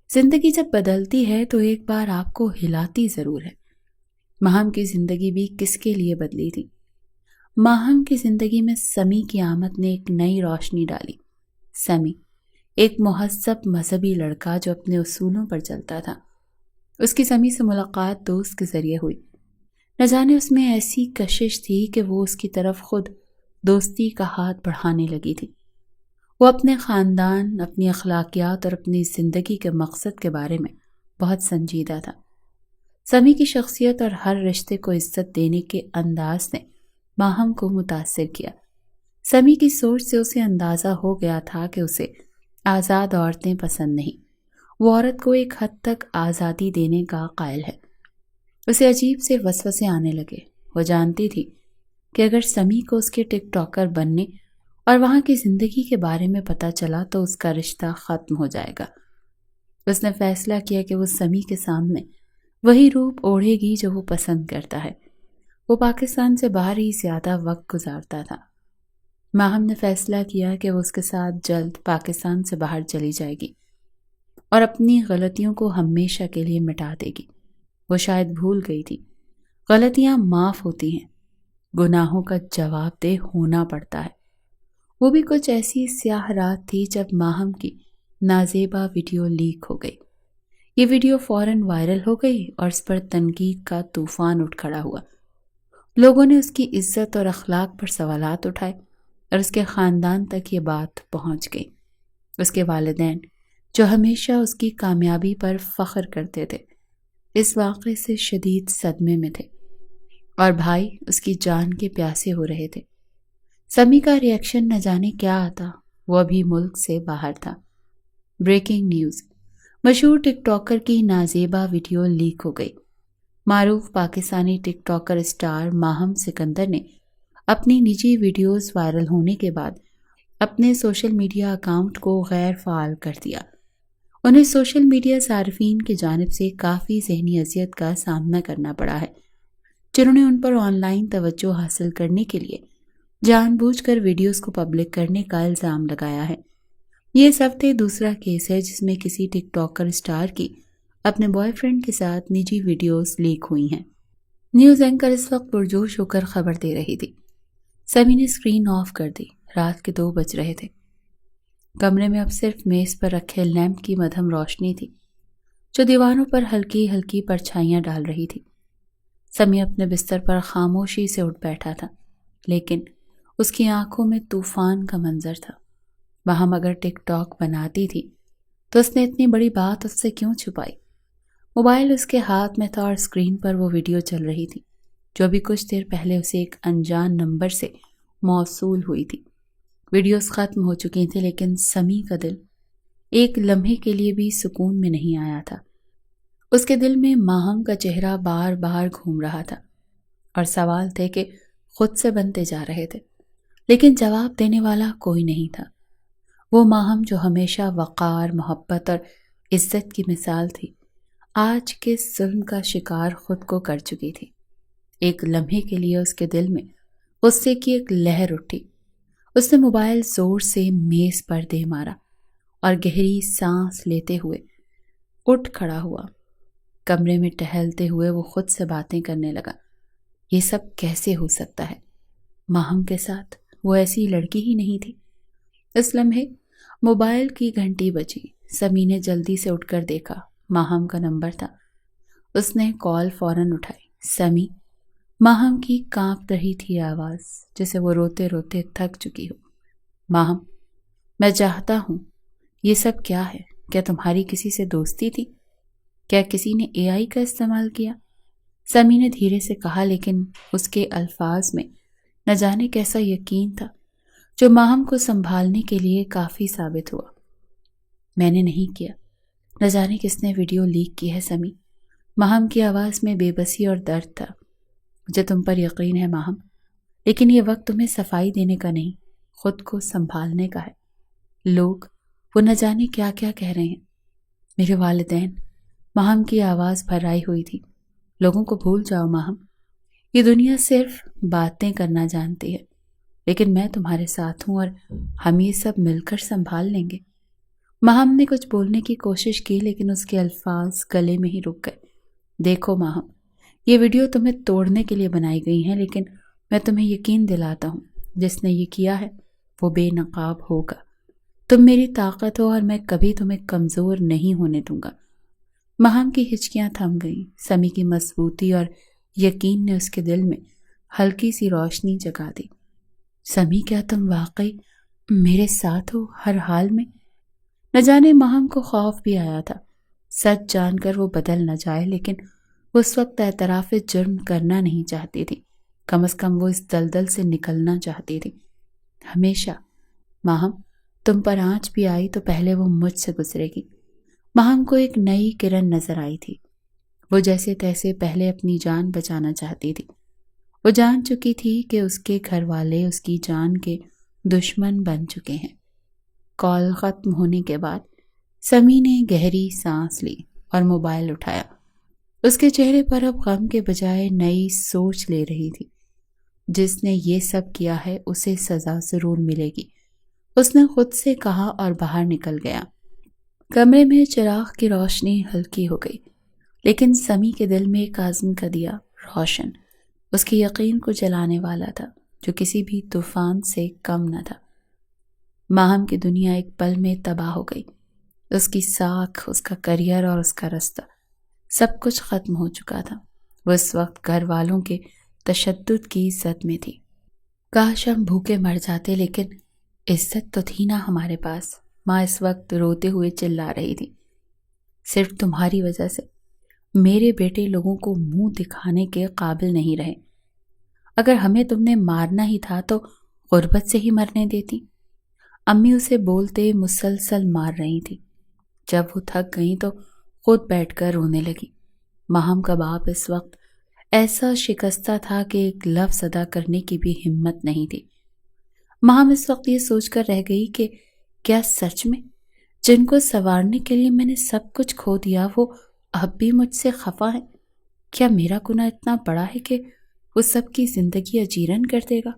زندگی جب بدلتی ہے تو ایک بار آپ کو ہلاتی ضرور ہے۔ ماہم کی زندگی بھی کس کے لیے بدلی تھی؟ ماہم کی زندگی میں سمی کی آمد نے ایک نئی روشنی ڈالی۔ سمی ایک مہذب مذہبی لڑکا جو اپنے اصولوں پر چلتا تھا۔ اس کی سمی سے ملاقات دوست کے ذریعے ہوئی۔ نہ جانے اس میں ایسی کشش تھی کہ وہ اس کی طرف خود دوستی کا ہاتھ بڑھانے لگی تھی۔ وہ اپنے خاندان، اپنی اخلاقیات اور اپنی زندگی کے مقصد کے بارے میں بہت سنجیدہ تھا۔ سمی کی شخصیت اور ہر رشتے کو عزت دینے کے انداز نے ماہم کو متاثر کیا۔ سمی کی سوچ سے اسے اندازہ ہو گیا تھا کہ اسے آزاد عورتیں پسند نہیں، وہ عورت کو ایک حد تک آزادی دینے کا قائل ہے۔ اسے عجیب سے وسوسے آنے لگے۔ وہ جانتی تھی کہ اگر سمی کو اس کے ٹک ٹاکر بننے اور وہاں کی زندگی کے بارے میں پتہ چلا تو اس کا رشتہ ختم ہو جائے گا۔ اس نے فیصلہ کیا کہ وہ سمی کے سامنے وہی روپ اوڑھے گی جو وہ پسند کرتا ہے۔ وہ پاکستان سے باہر ہی زیادہ وقت گزارتا تھا۔ ماہم نے فیصلہ کیا کہ وہ اس کے ساتھ جلد پاکستان سے باہر چلی جائے گی اور اپنی غلطیوں کو ہمیشہ کے لیے مٹا دے گی۔ وہ شاید بھول گئی تھی، غلطیاں معاف ہوتی ہیں، گناہوں کا جواب دہ ہونا پڑتا ہے۔ وہ بھی کچھ ایسی سیاہ رات تھی جب ماہم کی نازیبا ویڈیو لیک ہو گئی۔ یہ ویڈیو فوراً وائرل ہو گئی اور اس پر تنقید کا طوفان اٹھ کھڑا ہوا۔ لوگوں نے اس کی عزت اور اخلاق پر سوالات اٹھائے اور اس کے خاندان تک یہ بات پہنچ گئی۔ اس کے والدین جو ہمیشہ اس کی کامیابی پر فخر کرتے تھے اس واقعے سے شدید صدمے میں تھے، اور بھائی اس کی جان کے پیاسے ہو رہے تھے۔ سمی کا ری ایکشن نہ جانے کیا آتا، وہ ابھی ملک سے باہر تھا۔ بریکنگ نیوز، مشہور ٹک ٹاکر کی نازیبا ویڈیو لیک ہو گئی۔ معروف پاکستانی ٹک ٹاکر اسٹار ماہم سکندر نے اپنی نجی ویڈیوز وائرل ہونے کے بعد اپنے سوشل میڈیا اکاؤنٹ کو غیر فعال کر دیا۔ انہیں سوشل میڈیا صارفین کی جانب سے کافی ذہنی اذیت کا سامنا کرنا پڑا ہے، جنہوں نے ان پر آن لائن توجہ حاصل کرنے کے لیے جان بوجھ کر ویڈیوز کو پبلک کرنے کا الزام لگایا ہے۔ یہ اس ہفتے دوسرا کیس ہے جس میں کسی ٹک ٹاکر اسٹار کی اپنے بوائے فرینڈ کے ساتھ نجی ویڈیوز لیک ہوئی ہیں۔ نیوز اینکر اس وقت پرجوش ہو کر خبر دے رہی تھی۔ سمی نے اسکرین آف کر دی۔ رات کے 2 بج رہے تھے۔ کمرے میں اب صرف میز پر رکھے لیمپ کی مدھم روشنی تھی جو دیواروں پر ہلکی ہلکی پرچھائیاں ڈال رہی تھی۔ سمی اپنے بستر پر خاموشی سے اٹھ بیٹھا تھا، لیکن اس کی آنکھوں میں طوفان کا منظر تھا۔ وہاں اگر ٹک ٹاک بناتی تھی تو اس نے اتنی بڑی بات اس سے کیوں چھپائی؟ موبائل اس کے ہاتھ میں تھا اور اسکرین پر وہ ویڈیو چل رہی تھی جو ابھی کچھ دیر پہلے اسے ایک انجان نمبر سے موصول ہوئی تھی۔ ویڈیوز ختم ہو چکی تھیں، لیکن سمی کا دل ایک لمحے کے لیے بھی سکون میں نہیں آیا تھا۔ اس کے دل میں ماہم کا چہرہ بار بار گھوم رہا تھا اور سوال تھے کہ خود سے بنتے جا رہے تھے، لیکن جواب دینے والا کوئی نہیں تھا۔ وہ ماہم جو ہمیشہ وقار، محبت اور عزت کی مثال تھی، آج کے ظلم کا شکار خود کو کر چکی تھی۔ ایک لمحے کے لیے اس کے دل میں غصے کی ایک لہر اٹھی۔ اس نے موبائل زور سے میز پر دے مارا اور گہری سانس لیتے ہوئے اٹھ کھڑا ہوا۔ کمرے میں ٹہلتے ہوئے وہ خود سے باتیں کرنے لگا۔ یہ سب کیسے ہو سکتا ہے؟ ماہم کے ساتھ وہ ایسی لڑکی ہی نہیں تھی۔ اس لمحے موبائل کی گھنٹی بجی۔ سمی نے جلدی سے اٹھ کر دیکھا، ماہم کا نمبر تھا۔ اس نے کال فوراً اٹھائی۔ سمی، ماہم کی کانپ رہی تھی آواز جسے وہ روتے روتے تھک چکی ہو۔ ماہم، میں چاہتا ہوں، یہ سب کیا ہے؟ کیا تمہاری کسی سے دوستی تھی؟ کیا کسی نے AI کا استعمال کیا؟ سمی نے دھیرے سے کہا، لیکن اس کے الفاظ میں نہ جانے کیسا یقین تھا جو ماہم کو سنبھالنے کے لیے کافی ثابت ہوا۔ میں نے نہیں کیا۔ نہ جانے کس نے ویڈیو لیک کی ہے سمی۔ ماہم کی آواز میں بے بسی اور درد تھا۔ مجھے تم پر یقین ہے ماہم، لیکن یہ وقت تمہیں صفائی دینے کا نہیں، خود کو سنبھالنے کا ہے۔ لوگ وہ نہ جانے کیا کیا کہہ رہے ہیں۔ میرے والدین، ماہم کی آواز بھرائی ہوئی تھی، لوگوں کو بھول جاؤ ماہم، یہ دنیا صرف باتیں کرنا جانتی ہے، لیکن میں تمہارے ساتھ ہوں اور ہم یہ سب مل کر سنبھال لیں گے۔ ماہم نے کچھ بولنے کی کوشش کی لیکن اس کے الفاظ گلے میں ہی رک گئے۔ دیکھو ماہم، یہ ویڈیو تمہیں توڑنے کے لیے بنائی گئی ہیں، لیکن میں تمہیں یقین دلاتا ہوں جس نے یہ کیا ہے وہ بے نقاب ہوگا۔ تم میری طاقت ہو اور میں کبھی تمہیں کمزور نہیں ہونے دوں گا۔ ماہم کی ہچکیاں تھم گئیں۔ سمی کی مضبوطی اور یقین نے اس کے دل میں ہلکی سی روشنی جگا دی۔ سمی، کیا تم واقعی میرے ساتھ ہو ہر حال میں؟ نہ جانے ماہم کو خوف بھی آیا تھا، سچ جان کر وہ بدل نہ جائے، لیکن وہ اس وقت اعتراف جرم کرنا نہیں چاہتی تھی۔ کم از کم وہ اس دلدل سے نکلنا چاہتی تھی۔ ہمیشہ ماہم، تم پر آنچ بھی آئی تو پہلے وہ مجھ سے گزرے گی۔ ماہم کو ایک نئی کرن نظر آئی تھی۔ وہ جیسے تیسے پہلے اپنی جان بچانا چاہتی تھی۔ وہ جان چکی تھی کہ اس کے گھر والے اس کی جان کے دشمن بن چکے ہیں۔ کال ختم ہونے کے بعد سمی نے گہری سانس لی اور موبائل اٹھایا۔ اس کے چہرے پر اب غم کے بجائے نئی سوچ لے رہی تھی۔ جس نے یہ سب کیا ہے اسے سزا ضرور ملے گی، اس نے خود سے کہا اور باہر نکل گیا۔ کمرے میں چراغ کی روشنی ہلکی ہو گئی، لیکن سمی کے دل میں ایک عزم کا دیا روشن، اس کے یقین کو جلانے والا تھا جو کسی بھی طوفان سے کم نہ تھا۔ ماہم کی دنیا ایک پل میں تباہ ہو گئی۔ اس کی ساکھ، اس کا کریئر اور اس کا رستہ، سب کچھ ختم ہو چکا تھا۔ وہ اس وقت گھر والوں کے تشدد کی عزت میں تھی۔ کاش ہم بھوکے مر جاتے، لیکن عزت تو تھی نا ہمارے پاس۔ ماں اس وقت روتے ہوئے چلا رہی تھی۔ صرف تمہاری وجہ سے میرے بیٹے لوگوں کو منہ دکھانے کے قابل نہیں رہے۔ اگر ہمیں تم نے مارنا ہی تھا تو غربت سے ہی مرنے دیتی۔ امی اسے بولتے مسلسل مار رہی تھی۔ جب وہ تھک گئیں تو خود بیٹھ کر رونے لگی۔ ماہم کا باپ اس وقت ایسا شکستہ تھا کہ ایک لفظ ادا کرنے کی بھی ہمت نہیں تھی۔ ماہم اس وقت یہ سوچ کر رہ گئی کہ کیا سچ میں جن کو سنوارنے کے لیے میں نے سب کچھ کھو دیا وہ اب بھی مجھ سے خفا ہے؟ کیا میرا گناہ اتنا بڑا ہے کہ وہ سب کی زندگی اجیرن کر دے گا؟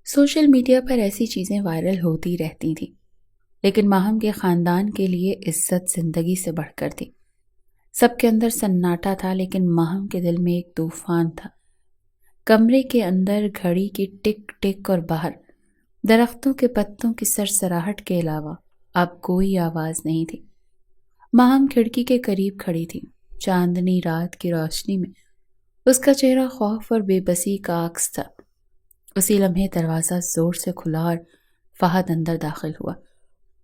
سوشل میڈیا پر ایسی چیزیں وائرل ہوتی رہتی تھیں، لیکن ماہم کے خاندان کے لیے عزت زندگی سے بڑھ کر تھی۔ سب کے اندر سناٹا تھا، لیکن ماہم کے دل میں ایک طوفان تھا۔ کمرے کے اندر گھڑی کی ٹک ٹک اور باہر درختوں کے پتوں کی سرسراہٹ کے علاوہ اب کوئی آواز نہیں تھی۔ ماہم کھڑکی کے قریب کھڑی تھی۔ چاندنی رات کی روشنی میں اس کا چہرہ خوف اور بے بسی کا عکس تھا۔ اسی لمحے دروازہ زور سے کھلا اور فہد اندر داخل ہوا۔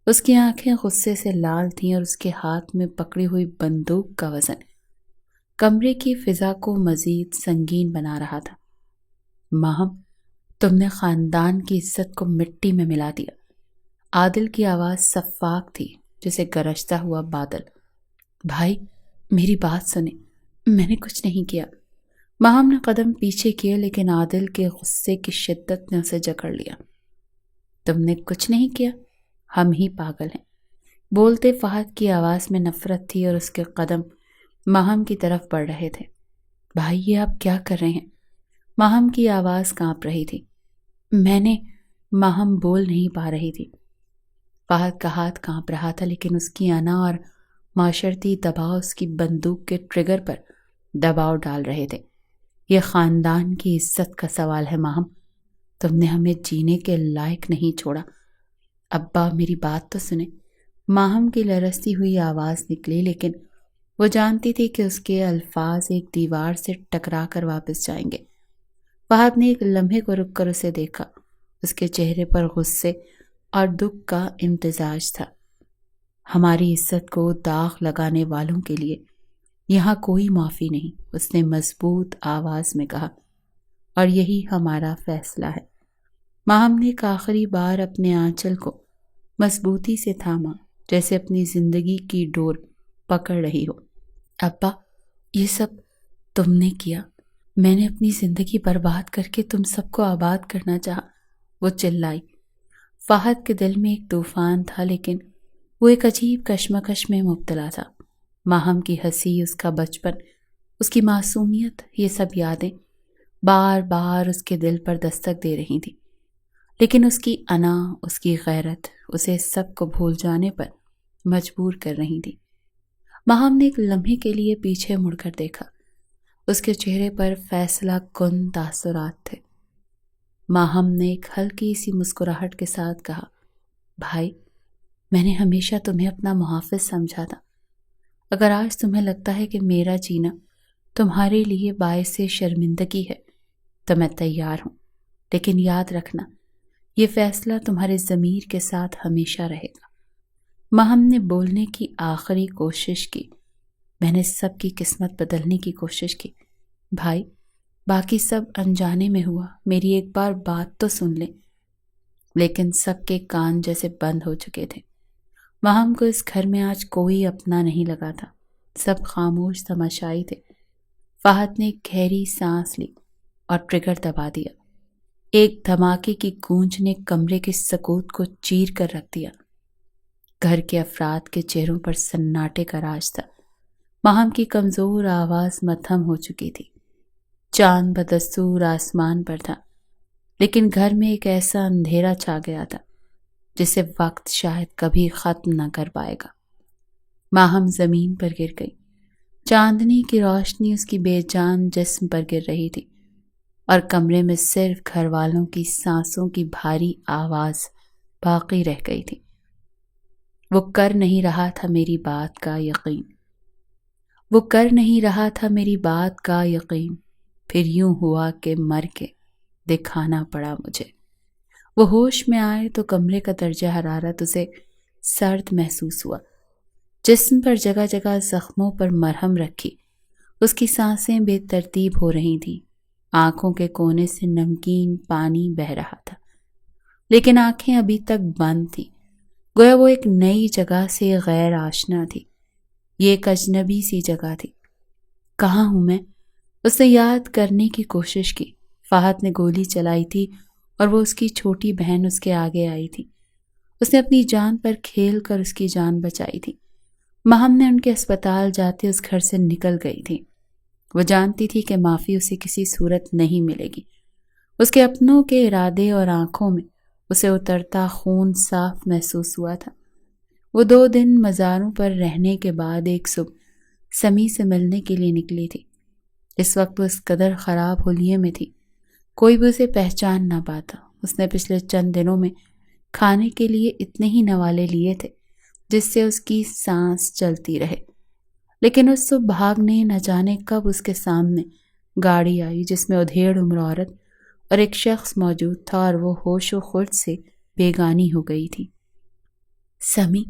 اس کی آنکھیں غصے سے لال تھیں اور اس کے ہاتھ میں پکڑی ہوئی بندوق کا وزن کمرے کی فضا کو مزید سنگین بنا رہا تھا۔ ماہم، تم نے خاندان کی عزت کو مٹی میں ملا دیا۔ عادل کی آواز شفاف تھی جیسے گرجتا ہوا بادل۔ بھائی، میری بات سنیں، میں نے کچھ نہیں کیا۔ ماہم نے قدم پیچھے کیے، لیکن عادل کے غصے کی شدت نے اسے جکڑ لیا۔ تم نے کچھ نہیں کیا؟ ہم ہی پاگل ہیں۔ بولتے فہد کی آواز میں نفرت تھی اور اس کے قدم ماہم کی طرف بڑھ رہے تھے۔ بھائی، یہ آپ کیا کر رہے ہیں؟ ماہم کی آواز کانپ رہی تھی۔ ماہم بول نہیں پا رہی تھی۔ فہد کا ہاتھ کانپ رہا تھا، لیکن اس کی انا اور معاشرتی دباؤ اس کی بندوق کے ٹریگر پر دباؤ ڈال رہے تھے۔ یہ خاندان کی عزت کا سوال ہے ماہم، تم نے ہمیں جینے کے لائق نہیں چھوڑا۔ ابا، میری بات تو سنیں۔ ماہم کی لرزتی ہوئی آواز نکلی، لیکن وہ جانتی تھی کہ اس کے الفاظ ایک دیوار سے ٹکرا کر واپس جائیں گے۔ فہد نے ایک لمحے کو رک کر اسے دیکھا۔ اس کے چہرے پر غصے اور دکھ کا امتزاج تھا۔ ہماری عزت کو داغ لگانے والوں کے لیے یہاں کوئی معافی نہیں، اس نے مضبوط آواز میں کہا، اور یہی ہمارا فیصلہ ہے۔ ماہم نے ایک آخری بار اپنے آنچل کو مضبوطی سے تھاما، جیسے اپنی زندگی کی ڈور پکڑ رہی ہو۔ ابا، یہ سب تم نے کیا۔ میں نے اپنی زندگی برباد کر کے تم سب کو آباد کرنا چاہا، وہ چلائی۔ فہد کے دل میں ایک طوفان تھا، لیکن وہ ایک عجیب کشمکش میں مبتلا تھا۔ ماہم کی ہنسی، اس کا بچپن، اس کی معصومیت، یہ سب یادیں بار بار اس کے دل پر دستک دے رہی تھیں، لیکن اس کی انا، اس کی غیرت اسے سب کو بھول جانے پر مجبور کر رہی تھی۔ ماہم نے ایک لمحے کے لیے پیچھے مڑ کر دیکھا۔ اس کے چہرے پر فیصلہ کن تاثرات تھے۔ ماہم نے ایک ہلکی سی مسکراہٹ کے ساتھ کہا، بھائی، میں نے ہمیشہ تمہیں اپنا محافظ سمجھا تھا۔ اگر آج تمہیں لگتا ہے کہ میرا جینا تمہارے لیے باعث شرمندگی ہے تو میں تیار ہوں، لیکن یاد رکھنا، یہ فیصلہ تمہارے ضمیر کے ساتھ ہمیشہ رہے گا۔ ماہم نے بولنے کی آخری کوشش کی۔ میں نے سب کی قسمت بدلنے کی کوشش کی۔ بھائی، باقی سب انجانے میں ہوا، میری ایک بار بات تو سن لیں۔ لیکن سب کے کان جیسے بند ہو چکے تھے۔ ماہم کو اس گھر میں آج کوئی اپنا نہیں لگا تھا، سب خاموش تماشائی تھے۔ فہد نے ایک گہری سانس لی اور ٹریگر دبا دیا۔ ایک دھماکے کی گونج نے کمرے کے سکوت کو چیر کر رکھ دیا۔ گھر کے افراد کے چہروں پر سناٹے کا راج تھا۔ ماہم کی کمزور آواز مدھم ہو چکی تھی۔ چاند بدستور آسمان پر تھا، لیکن گھر میں ایک ایسا اندھیرا چھا گیا تھا جسے وقت شاید کبھی ختم نہ کر پائے گا۔ ماہم زمین پر گر گئی۔ چاندنی کی روشنی اس کی بے جان جسم پر گر رہی تھی، اور کمرے میں صرف گھر والوں کی سانسوں کی بھاری آواز باقی رہ گئی تھی۔ وہ کر نہیں رہا تھا میری بات کا یقین، وہ کر نہیں رہا تھا میری بات کا یقین، پھر یوں ہوا کہ مر کے دکھانا پڑا مجھے۔ وہ ہوش میں آئے تو کمرے کا درجہ حرارت اسے سرد محسوس ہوا۔ جسم پر جگہ جگہ زخموں پر مرہم رکھی، اس کی سانسیں بے ترتیب ہو رہی تھیں۔ آنکھوں کے کونے سے نمکین پانی بہہ رہا تھا، لیکن آنکھیں ابھی تک بند تھیں، گویا وہ ایک نئی جگہ سے غیر آشنا تھی۔ یہ ایک اجنبی سی جگہ تھی۔ کہاں ہوں میں؟ اس نے یاد کرنے کی کوشش کی۔ فہد نے گولی چلائی تھی اور وہ اس کی چھوٹی بہن اس کے آگے آئی تھی۔ اس نے اپنی جان پر کھیل کر اس کی جان بچائی تھی۔ ماہم نے ان کے اسپتال جاتے اس گھر سے نکل گئی تھی۔ وہ جانتی تھی کہ معافی اسے کسی صورت نہیں ملے گی۔ اس کے اپنوں کے ارادے اور آنکھوں میں اسے اترتا خون صاف محسوس ہوا تھا۔ وہ 2 دن مزاروں پر رہنے کے بعد ایک صبح سمی سے ملنے کے لیے نکلی تھی۔ اس وقت وہ اس قدر خراب حلیے میں تھی، کوئی بھی اسے پہچان نہ پاتا۔ اس نے پچھلے چند دنوں میں کھانے کے لیے اتنے ہی نوالے لیے تھے جس سے اس کی سانس چلتی رہے، لیکن اس صبح بھاگنے نہ جانے کب اس کے سامنے گاڑی آئی جس میں ادھیڑ عمر عورت اور ایک شخص موجود تھا، اور وہ ہوش و خرد سے بیگانی ہو گئی تھی۔ سمی،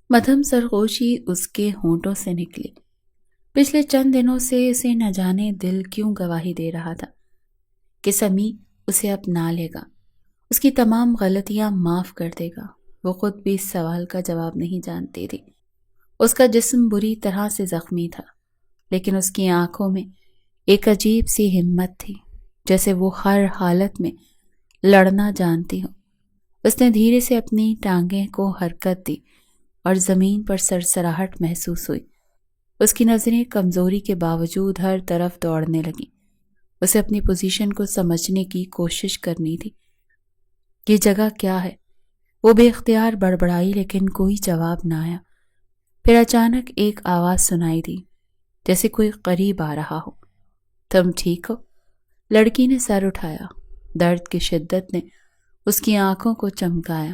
مدھم سرگوشی اس کے ہونٹوں سے نکلی۔ پچھلے چند دنوں سے اسے نہ جانے دل کیوں گواہی دے رہا تھا کہ سمی اسے اپنا لے گا، اس کی تمام غلطیاں معاف کر دے گا۔ وہ خود بھی اس سوال کا جواب نہیں جانتی تھی۔ اس کا جسم بری طرح سے زخمی تھا، لیکن اس کی آنکھوں میں ایک عجیب سی ہمت تھی، جیسے وہ ہر حالت میں لڑنا جانتی ہو۔ اس نے دھیرے سے اپنی ٹانگیں کو حرکت دی اور زمین پر سرسراہٹ محسوس ہوئی۔ اس کی نظریں کمزوری کے باوجود ہر طرف دوڑنے لگیں۔ اسے اپنی پوزیشن کو سمجھنے کی کوشش کرنی تھی۔ یہ جگہ کیا ہے؟ وہ بے اختیار بڑبڑائی، لیکن کوئی جواب نہ آیا۔ پھر اچانک ایک آواز سنائی دی، جیسے کوئی قریب آ رہا ہو۔ تم ٹھیک ہو؟ لڑکی نے سر اٹھایا۔ درد کی شدت نے اس کی آنکھوں کو چمکایا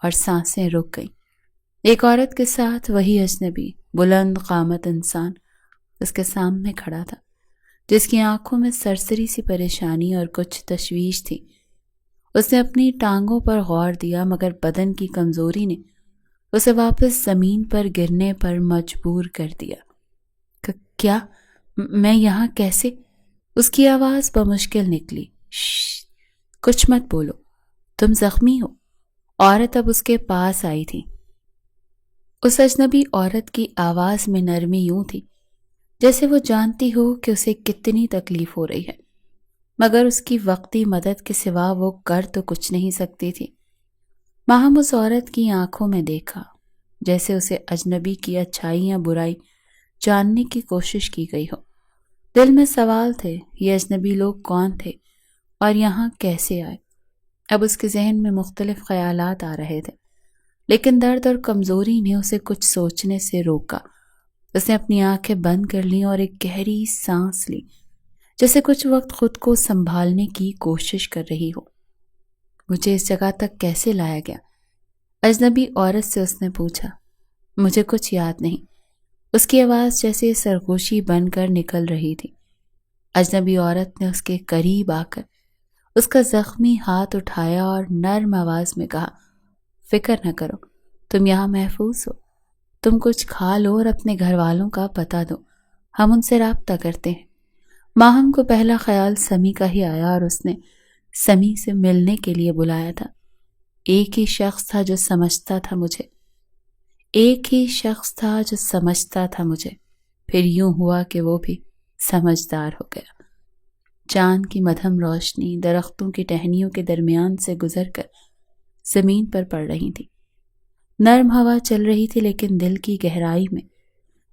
اور سانسیں رک گئیں۔ ایک عورت کے ساتھ وہی اجنبی بلند قامت انسان اس کے سامنے کھڑا تھا، جس کی آنکھوں میں سرسری سی پریشانی اور کچھ تشویش تھی۔ اس نے اپنی ٹانگوں پر غور دیا، مگر بدن کی کمزوری نے اسے واپس زمین پر گرنے پر مجبور کر دیا۔ کیا میں یہاں کیسے؟ اس کی آواز بمشکل نکلی۔ شش، کچھ مت بولو، تم زخمی ہو۔ عورت اب اس کے پاس آئی تھی۔ اس اجنبی عورت کی آواز میں نرمی یوں تھی جیسے وہ جانتی ہو کہ اسے کتنی تکلیف ہو رہی ہے، مگر اس کی وقتی مدد کے سوا وہ کر تو کچھ نہیں سکتی تھی۔ ماہم اس عورت کی آنکھوں میں دیکھا، جیسے اسے اجنبی کی اچھائی یا برائی جاننے کی کوشش کی گئی ہو۔ دل میں سوال تھے، یہ اجنبی لوگ کون تھے اور یہاں کیسے آئے؟ اب اس کے ذہن میں مختلف خیالات آ رہے تھے، لیکن درد اور کمزوری نے اسے کچھ سوچنے سے روکا۔ اس نے اپنی آنکھیں بند کر لیں اور ایک گہری سانس لی، جیسے کچھ وقت خود کو سنبھالنے کی کوشش کر رہی ہو۔ مجھے اس جگہ تک کیسے لایا گیا؟ اجنبی عورت سے اس نے پوچھا۔ مجھے کچھ یاد نہیں، اس کی آواز جیسے سرگوشی بن کر نکل رہی تھی۔ اجنبی عورت نے اس کے قریب آ کر اس کا زخمی ہاتھ اٹھایا اور نرم آواز میں کہا، فکر نہ کرو، تم یہاں محفوظ ہو۔ تم کچھ کھا لو اور اپنے گھر والوں کا پتہ دو، ہم ان سے رابطہ کرتے ہیں۔ ماہم کو پہلا خیال سمی کا ہی آیا اور اس نے سمی سے ملنے کے لیے بلایا تھا۔ ایک ہی شخص تھا جو سمجھتا تھا مجھے، ایک ہی شخص تھا جو سمجھتا تھا مجھے۔ پھر یوں ہوا کہ وہ بھی سمجھدار ہو گیا۔ چاند کی مدھم روشنی درختوں کی ٹہنیوں کے درمیان سے گزر کر زمین پر پڑ رہی تھی۔ نرم ہوا چل رہی تھی، لیکن دل کی گہرائی میں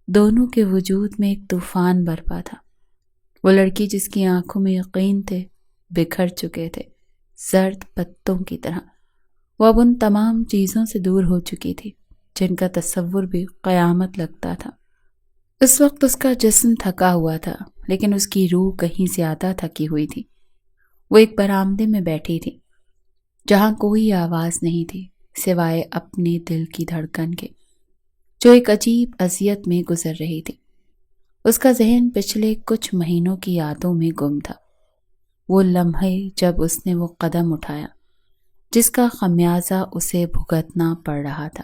دونوں کے وجود میں ایک طوفان برپا تھا۔ وہ لڑکی جس کی آنکھوں میں یقین تھے بکھر چکے تھے، زرد پتوں کی طرح۔ وہ اب ان تمام چیزوں سے دور ہو چکی تھی جن کا تصور بھی قیامت لگتا تھا۔ اس وقت اس کا جسم تھکا ہوا تھا، لیکن اس کی روح کہیں زیادہ تھکی ہوئی تھی۔ وہ ایک برآمدے میں بیٹھی تھی جہاں کوئی آواز نہیں تھی سوائے اپنے دل کی دھڑکن کے، جو ایک عجیب اذیت میں گزر رہی تھی۔ اس کا ذہن پچھلے کچھ مہینوں کی یادوں میں گم تھا۔ وہ لمحے جب اس نے وہ قدم اٹھایا جس کا خمیازہ اسے بھگتنا پڑ رہا تھا۔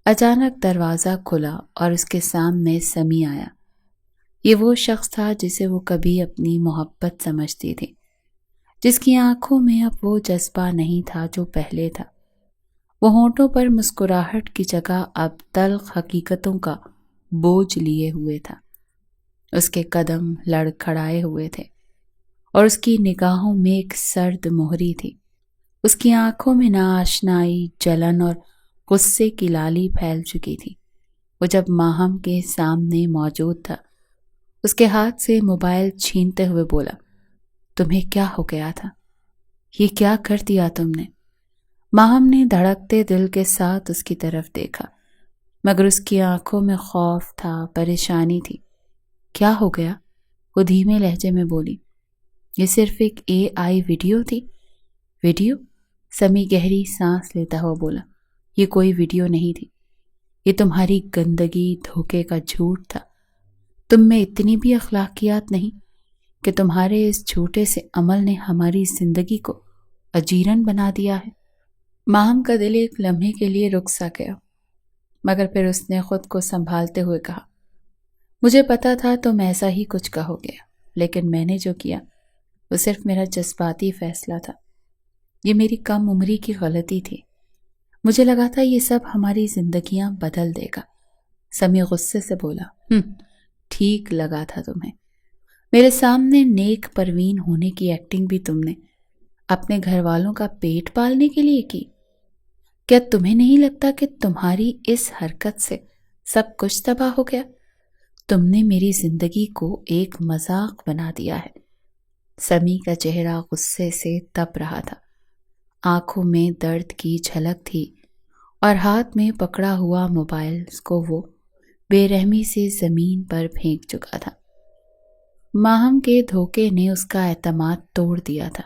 اچانک دروازہ کھلا اور اس کے سامنے سمی آیا۔ یہ وہ شخص تھا جسے وہ کبھی اپنی محبت سمجھتی تھی، جس کی آنکھوں میں اب وہ جذبہ نہیں تھا جو پہلے تھا۔ وہ ہونٹوں پر مسکراہٹ کی جگہ اب تلخ حقیقتوں کا بوجھ لیے ہوئے تھا۔ اس کے قدم لڑکھڑائے ہوئے تھے اور اس کی نگاہوں میں ایک سرد مہری تھی۔ اس کی آنکھوں میں ناآشنائی، جلن اور غصے کی لالی پھیل چکی تھی۔ وہ جب ماہم کے سامنے موجود تھا، اس کے ہاتھ سے موبائل چھینتے ہوئے بولا، تمہیں کیا ہو گیا تھا؟ یہ کیا کر دیا تم نے؟ ماہم نے دھڑکتے دل کے ساتھ اس کی طرف دیکھا، مگر اس کی آنکھوں میں خوف تھا، پریشانی تھی۔ کیا ہو گیا؟ وہ دھیمے لہجے میں بولی۔ یہ صرف ایک AI ویڈیو تھی۔ ویڈیو؟ سمی گہری سانس لیتا ہوا بولا، یہ کوئی ویڈیو نہیں تھی، یہ تمہاری گندگی، دھوکے کا جھوٹ تھا۔ تم میں اتنی بھی اخلاقیات نہیں کہ تمہارے اس چھوٹے سے عمل نے ہماری زندگی کو اجیرن بنا دیا ہے۔ ماہم کا دل ایک لمحے کے لیے رک سا گیا، مگر پھر اس نے خود کو سنبھالتے ہوئے کہا، مجھے پتا تھا تم ایسا ہی کچھ کہو گے، لیکن میں نے جو کیا وہ صرف میرا جذباتی فیصلہ تھا۔ یہ میری کم عمری کی غلطی تھی۔ مجھے لگا تھا یہ سب ہماری زندگیاں بدل دے گا۔ سمی غصے سے بولا، ٹھیک لگا تھا تمہیں۔ میرے سامنے نیک پروین ہونے کی ایکٹنگ بھی تم نے اپنے گھر والوں کا پیٹ پالنے کے لیے کی۔ کیا تمہیں نہیں لگتا کہ تمہاری اس حرکت سے سب کچھ تباہ ہو گیا؟ تم نے میری زندگی کو ایک مذاق بنا دیا ہے۔ سمی کا چہرہ غصے سے تپ رہا تھا، آنکھوں میں درد کی جھلک تھی اور ہاتھ میں پکڑا ہوا موبائل کو وہ بے رحمی سے زمین پر پھینک چکا تھا۔ ماہم کے دھوکے نے اس کا اعتماد توڑ دیا تھا۔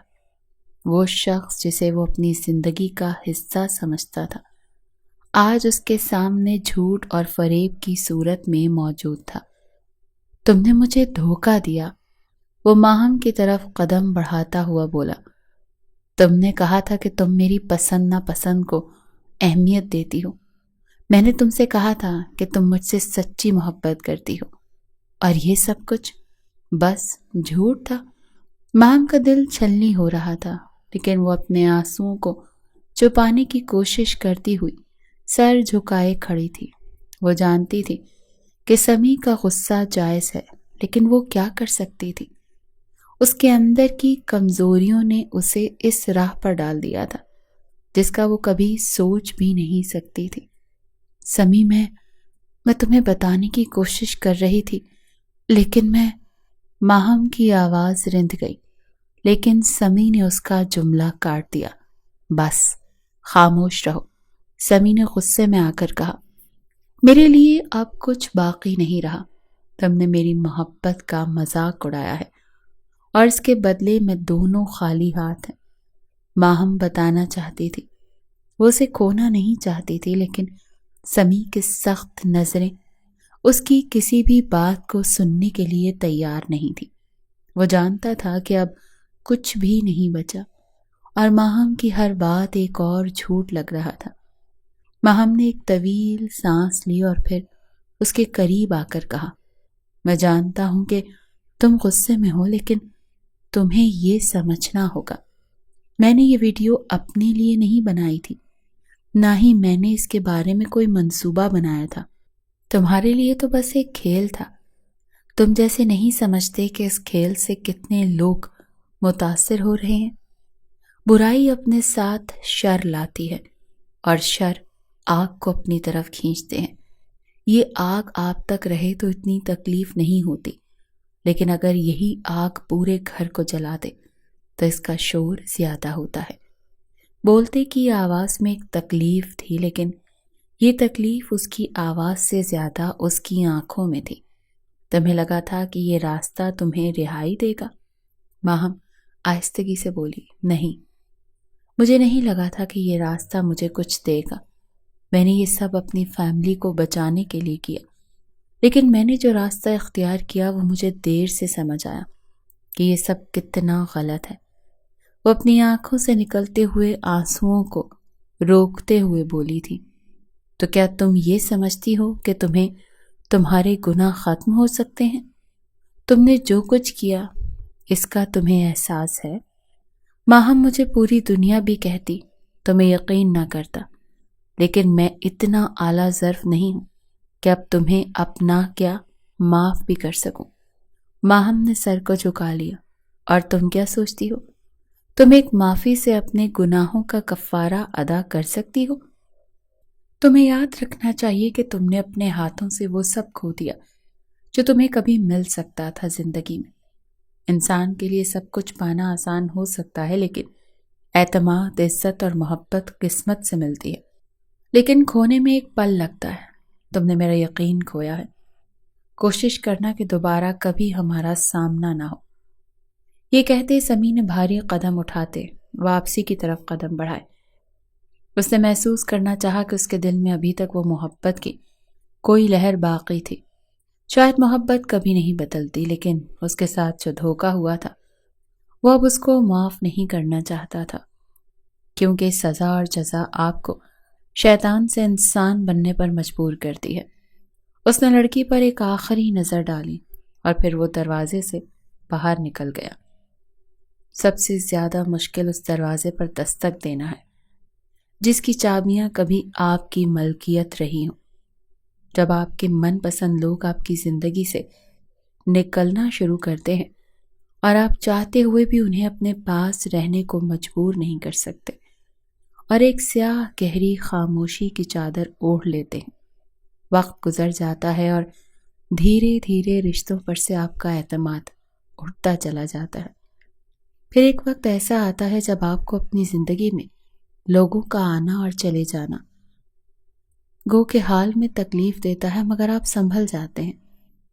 وہ شخص جسے وہ اپنی زندگی کا حصہ سمجھتا تھا، آج اس کے سامنے جھوٹ اور فریب کی صورت میں موجود تھا۔ تم نے مجھے دھوکہ دیا، وہ ماہم کی طرف قدم بڑھاتا ہوا بولا۔ تم نے کہا تھا کہ تم میری پسند ناپسند کو اہمیت دیتی ہو۔ میں نے تم سے کہا تھا کہ تم مجھ سے سچی محبت کرتی ہو، اور یہ سب کچھ بس جھوٹ تھا۔ ماہم کا دل چھلنی ہو رہا تھا، لیکن وہ اپنے آنسوؤں کو چھپانے کی کوشش کرتی ہوئی سر جھکائے کھڑی تھی۔ وہ جانتی تھی کہ سمی کا غصہ جائز ہے، لیکن وہ کیا کر سکتی تھی؟ اس کے اندر کی کمزوریوں نے اسے اس راہ پر ڈال دیا تھا۔ جس کا وہ کبھی سوچ بھی نہیں سکتی تھی۔ سمی، میں تمہیں بتانے کی کوشش کر رہی تھی، لیکن ماہم کی آواز رند گئی، لیکن سمی نے اس کا جملہ کاٹ دیا۔ بس خاموش رہو، سمی نے غصے میں آ کر کہا۔ میرے لیے اب کچھ باقی نہیں رہا۔ تم نے میری محبت کا مذاق اڑایا ہے اور اس کے بدلے میں دونوں خالی ہاتھ ہیں۔ ماہم بتانا چاہتی تھی، وہ اسے کھونا نہیں چاہتی تھی، لیکن سمی کی سخت نظریں اس کی کسی بھی بات کو سننے کے لیے تیار نہیں تھی۔ وہ جانتا تھا کہ اب کچھ بھی نہیں بچا اور ماہم کی ہر بات ایک اور جھوٹ لگ رہا تھا۔ ماہم نے ایک طویل سانس لی اور پھر اس کے قریب آ کر کہا، میں جانتا ہوں کہ تم غصے میں ہو، لیکن تمہیں یہ سمجھنا ہوگا، میں نے یہ ویڈیو اپنے لیے نہیں بنائی تھی، نہ ہی میں نے اس کے بارے میں کوئی منصوبہ بنایا تھا۔ تمہارے لیے تو بس ایک کھیل تھا۔ تم جیسے نہیں سمجھتے کہ اس کھیل سے کتنے لوگ متاثر ہو رہے ہیں۔ برائی اپنے ساتھ شر لاتی ہے اور شر آگ کو اپنی طرف کھینچتے ہیں۔ یہ آگ آپ تک رہے تو اتنی تکلیف نہیں ہوتی، لیکن اگر یہی آگ پورے گھر کو جلا دے تو اس کا شور زیادہ ہوتا ہے۔ بولتے کی آواز میں ایک تکلیف تھی، لیکن یہ تکلیف اس کی آواز سے زیادہ اس کی آنکھوں میں تھی۔ تمہیں لگا تھا کہ یہ راستہ تمہیں رہائی دے گا؟ ماہم آہستگی سے بولی، نہیں، مجھے نہیں لگا تھا کہ یہ راستہ مجھے کچھ دے گا۔ میں نے یہ سب اپنی فیملی کو بچانے کے لیے کیا، لیکن میں نے جو راستہ اختیار کیا وہ مجھے دیر سے سمجھ آیا کہ یہ سب کتنا غلط ہے۔ وہ اپنی آنکھوں سے نکلتے ہوئے آنسوؤں کو روکتے ہوئے بولی تھی، تو کیا تم یہ سمجھتی ہو کہ تمہارے گناہ ختم ہو سکتے ہیں؟ تم نے جو کچھ کیا اس کا تمہیں احساس ہے؟ ماہم مجھے پوری دنیا بھی کہتی تو میں یقین نہ کرتا، لیکن میں اتنا اعلیٰ ظرف نہیں ہوں کہ اب تمہیں اپنا کیا معاف بھی کر سکوں۔ ماہم نے سر کو جھکا لیا۔ اور تم کیا سوچتی ہو؟ تم ایک معافی سے اپنے گناہوں کا کفارہ ادا کر سکتی ہو؟ تمہیں یاد رکھنا چاہیے کہ تم نے اپنے ہاتھوں سے وہ سب کھو دیا جو تمہیں کبھی مل سکتا تھا زندگی میں۔ انسان کے لیے سب کچھ پانا آسان ہو سکتا ہے، لیکن اعتماد، عزت اور محبت قسمت سے ملتی ہے، لیکن کھونے میں ایک پل لگتا ہے۔ تم نے میرا یقین کھویا ہے۔ کوشش کرنا کہ دوبارہ کبھی ہمارا سامنا نہ ہو۔ یہ کہتے سمی نے بھاری قدم اٹھاتے واپسی کی طرف قدم بڑھائے۔ اس نے محسوس کرنا چاہا کہ اس کے دل میں ابھی تک وہ محبت کی کوئی لہر باقی تھی۔ شاید محبت کبھی نہیں بدلتی، لیکن اس کے ساتھ جو دھوکا ہوا تھا وہ اب اس کو معاف نہیں کرنا چاہتا تھا، کیونکہ سزا اور جزا آپ کو شیطان سے انسان بننے پر مجبور کرتی ہے۔ اس نے لڑکی پر ایک آخری نظر ڈالی اور پھر وہ دروازے سے باہر نکل گیا۔ سب سے زیادہ مشکل اس دروازے پر دستک دینا ہے جس کی چابیاں کبھی آپ کی ملکیت رہی ہوں۔ جب آپ کے من پسند لوگ آپ کی زندگی سے نکلنا شروع کرتے ہیں اور آپ چاہتے ہوئے بھی انہیں اپنے پاس رہنے کو مجبور نہیں کر سکتے، اور ایک سیاہ گہری خاموشی کی چادر اوڑھ لیتے ہیں، وقت گزر جاتا ہے اور دھیرے دھیرے رشتوں پر سے آپ کا اعتماد اٹھتا چلا جاتا ہے۔ پھر ایک وقت ایسا آتا ہے جب آپ کو اپنی زندگی میں لوگوں کا آنا اور چلے جانا گو کے حال میں تکلیف دیتا ہے، مگر آپ سنبھل جاتے ہیں،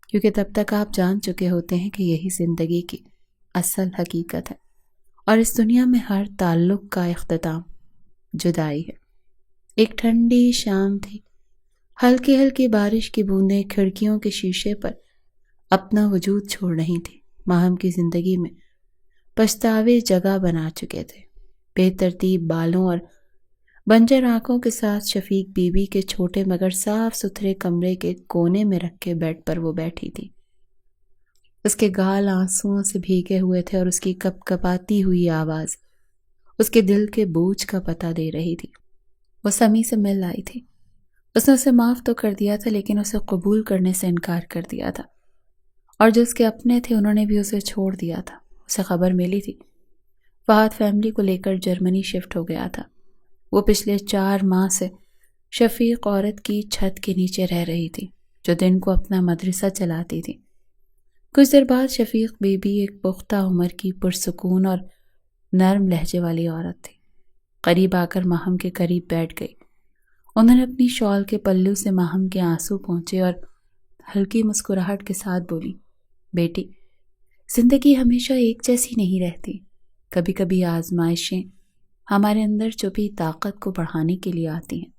کیونکہ تب تک آپ جان چکے ہوتے ہیں کہ یہی زندگی کی اصل حقیقت ہے، اور اس دنیا میں ہر تعلق کا اختتام جدائی ہے۔ ایک ٹھنڈی شام تھی، ہلکی ہلکی بارش کی بوندیں کھڑکیوں کے شیشے پر اپنا وجود چھوڑ رہی تھی۔ ماہم کی زندگی میں پچھتاوے جگہ بنا چکے تھے۔ بے ترتیب بالوں اور بنجر آنکھوں کے ساتھ شفیق بی بی کے چھوٹے مگر صاف ستھرے کمرے کے کونے میں رکھے بیڈ پر وہ بیٹھی تھی۔ اس کے گال آنسوؤں سے بھیگے ہوئے تھے اور اس کی کپ کپاتی ہوئی آواز اس کے دل کے بوجھ کا پتہ دے رہی تھی۔ وہ سمی سے مل آئی تھی۔ اس نے اسے معاف تو کر دیا تھا، لیکن اسے قبول کرنے سے انکار کر دیا تھا، اور جو اس کے اپنے تھے انہوں نے بھی اسے چھوڑ دیا تھا۔ اسے خبر ملی تھی فہد فیملی کو لے کر جرمنی شفٹ ہو گیا تھا۔ وہ پچھلے 4 ماہ سے شفیق عورت کی چھت کے نیچے رہ رہی تھی جو دن کو اپنا مدرسہ چلاتی تھی۔ کچھ دیر بعد شفیق بی بی ایک پختہ عمر کی پرسکون اور نرم لہجے والی عورت تھی۔ قریب آ کر ماہم کے قریب بیٹھ گئی۔ انہوں نے اپنی شال کے پلو سے ماہم کے آنسو پونچھے اور ہلکی مسکراہٹ کے ساتھ بولی، بیٹی، زندگی ہمیشہ ایک جیسی نہیں رہتی، کبھی کبھی آزمائشیں ہمارے اندر چھپی طاقت کو بڑھانے کے لیے آتی ہیں۔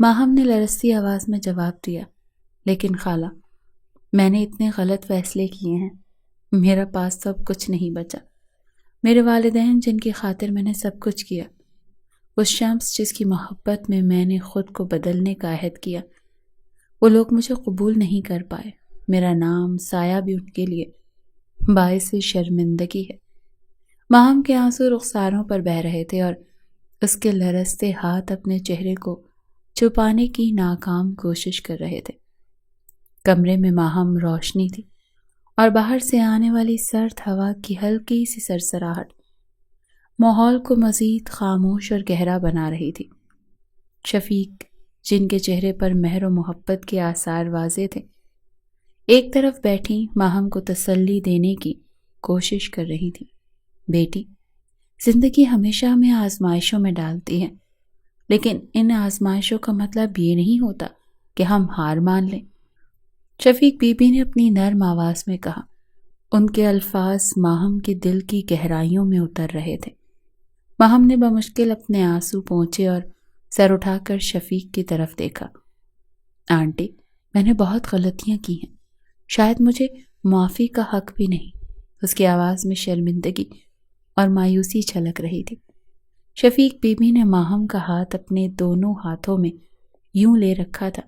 ماہم نے لرزتی آواز میں جواب دیا، لیکن خالہ، میں نے اتنے غلط فیصلے کیے ہیں، میرا پاس تو اب کچھ نہیں بچا۔ میرے والدین جن کی خاطر میں نے سب کچھ کیا، اس شمس جس کی محبت میں نے خود کو بدلنے کا عہد کیا، وہ لوگ مجھے قبول نہیں کر پائے۔ میرا نام سایہ بھی ان کے لیے باعث شرمندگی ہے۔ ماہم کے آنسو رخساروں پر بہہ رہے تھے اور اس کے لرزتے ہاتھ اپنے چہرے کو چھپانے کی ناکام کوشش کر رہے تھے۔ کمرے میں ماہم روشنی تھی اور باہر سے آنے والی سرد ہوا کی ہلکی سی سرسراہٹ ماحول کو مزید خاموش اور گہرا بنا رہی تھی۔ شفیق جن کے چہرے پر مہر و محبت کے آثار واضح تھے، ایک طرف بیٹھی ماہم کو تسلی دینے کی کوشش کر رہی تھی۔ بیٹی، زندگی ہمیشہ ہمیں آزمائشوں میں ڈالتی ہے، لیکن ان آزمائشوں کا مطلب یہ نہیں ہوتا کہ ہم ہار مان لیں، شفیق بی بی نے اپنی نرم آواز میں کہا۔ ان کے الفاظ ماہم کے دل کی گہرائیوں میں اتر رہے تھے۔ ماہم نے بمشکل اپنے آنسو پونچھے اور سر اٹھا کر شفیق کی طرف دیکھا۔ آنٹی، میں نے بہت غلطیاں کی ہیں، شاید مجھے معافی کا حق بھی نہیں۔ اس کی آواز میں شرمندگی اور مایوسی چھلک رہی تھی۔ شفیق بی بی نے ماہم کا ہاتھ اپنے دونوں ہاتھوں میں یوں لے رکھا تھا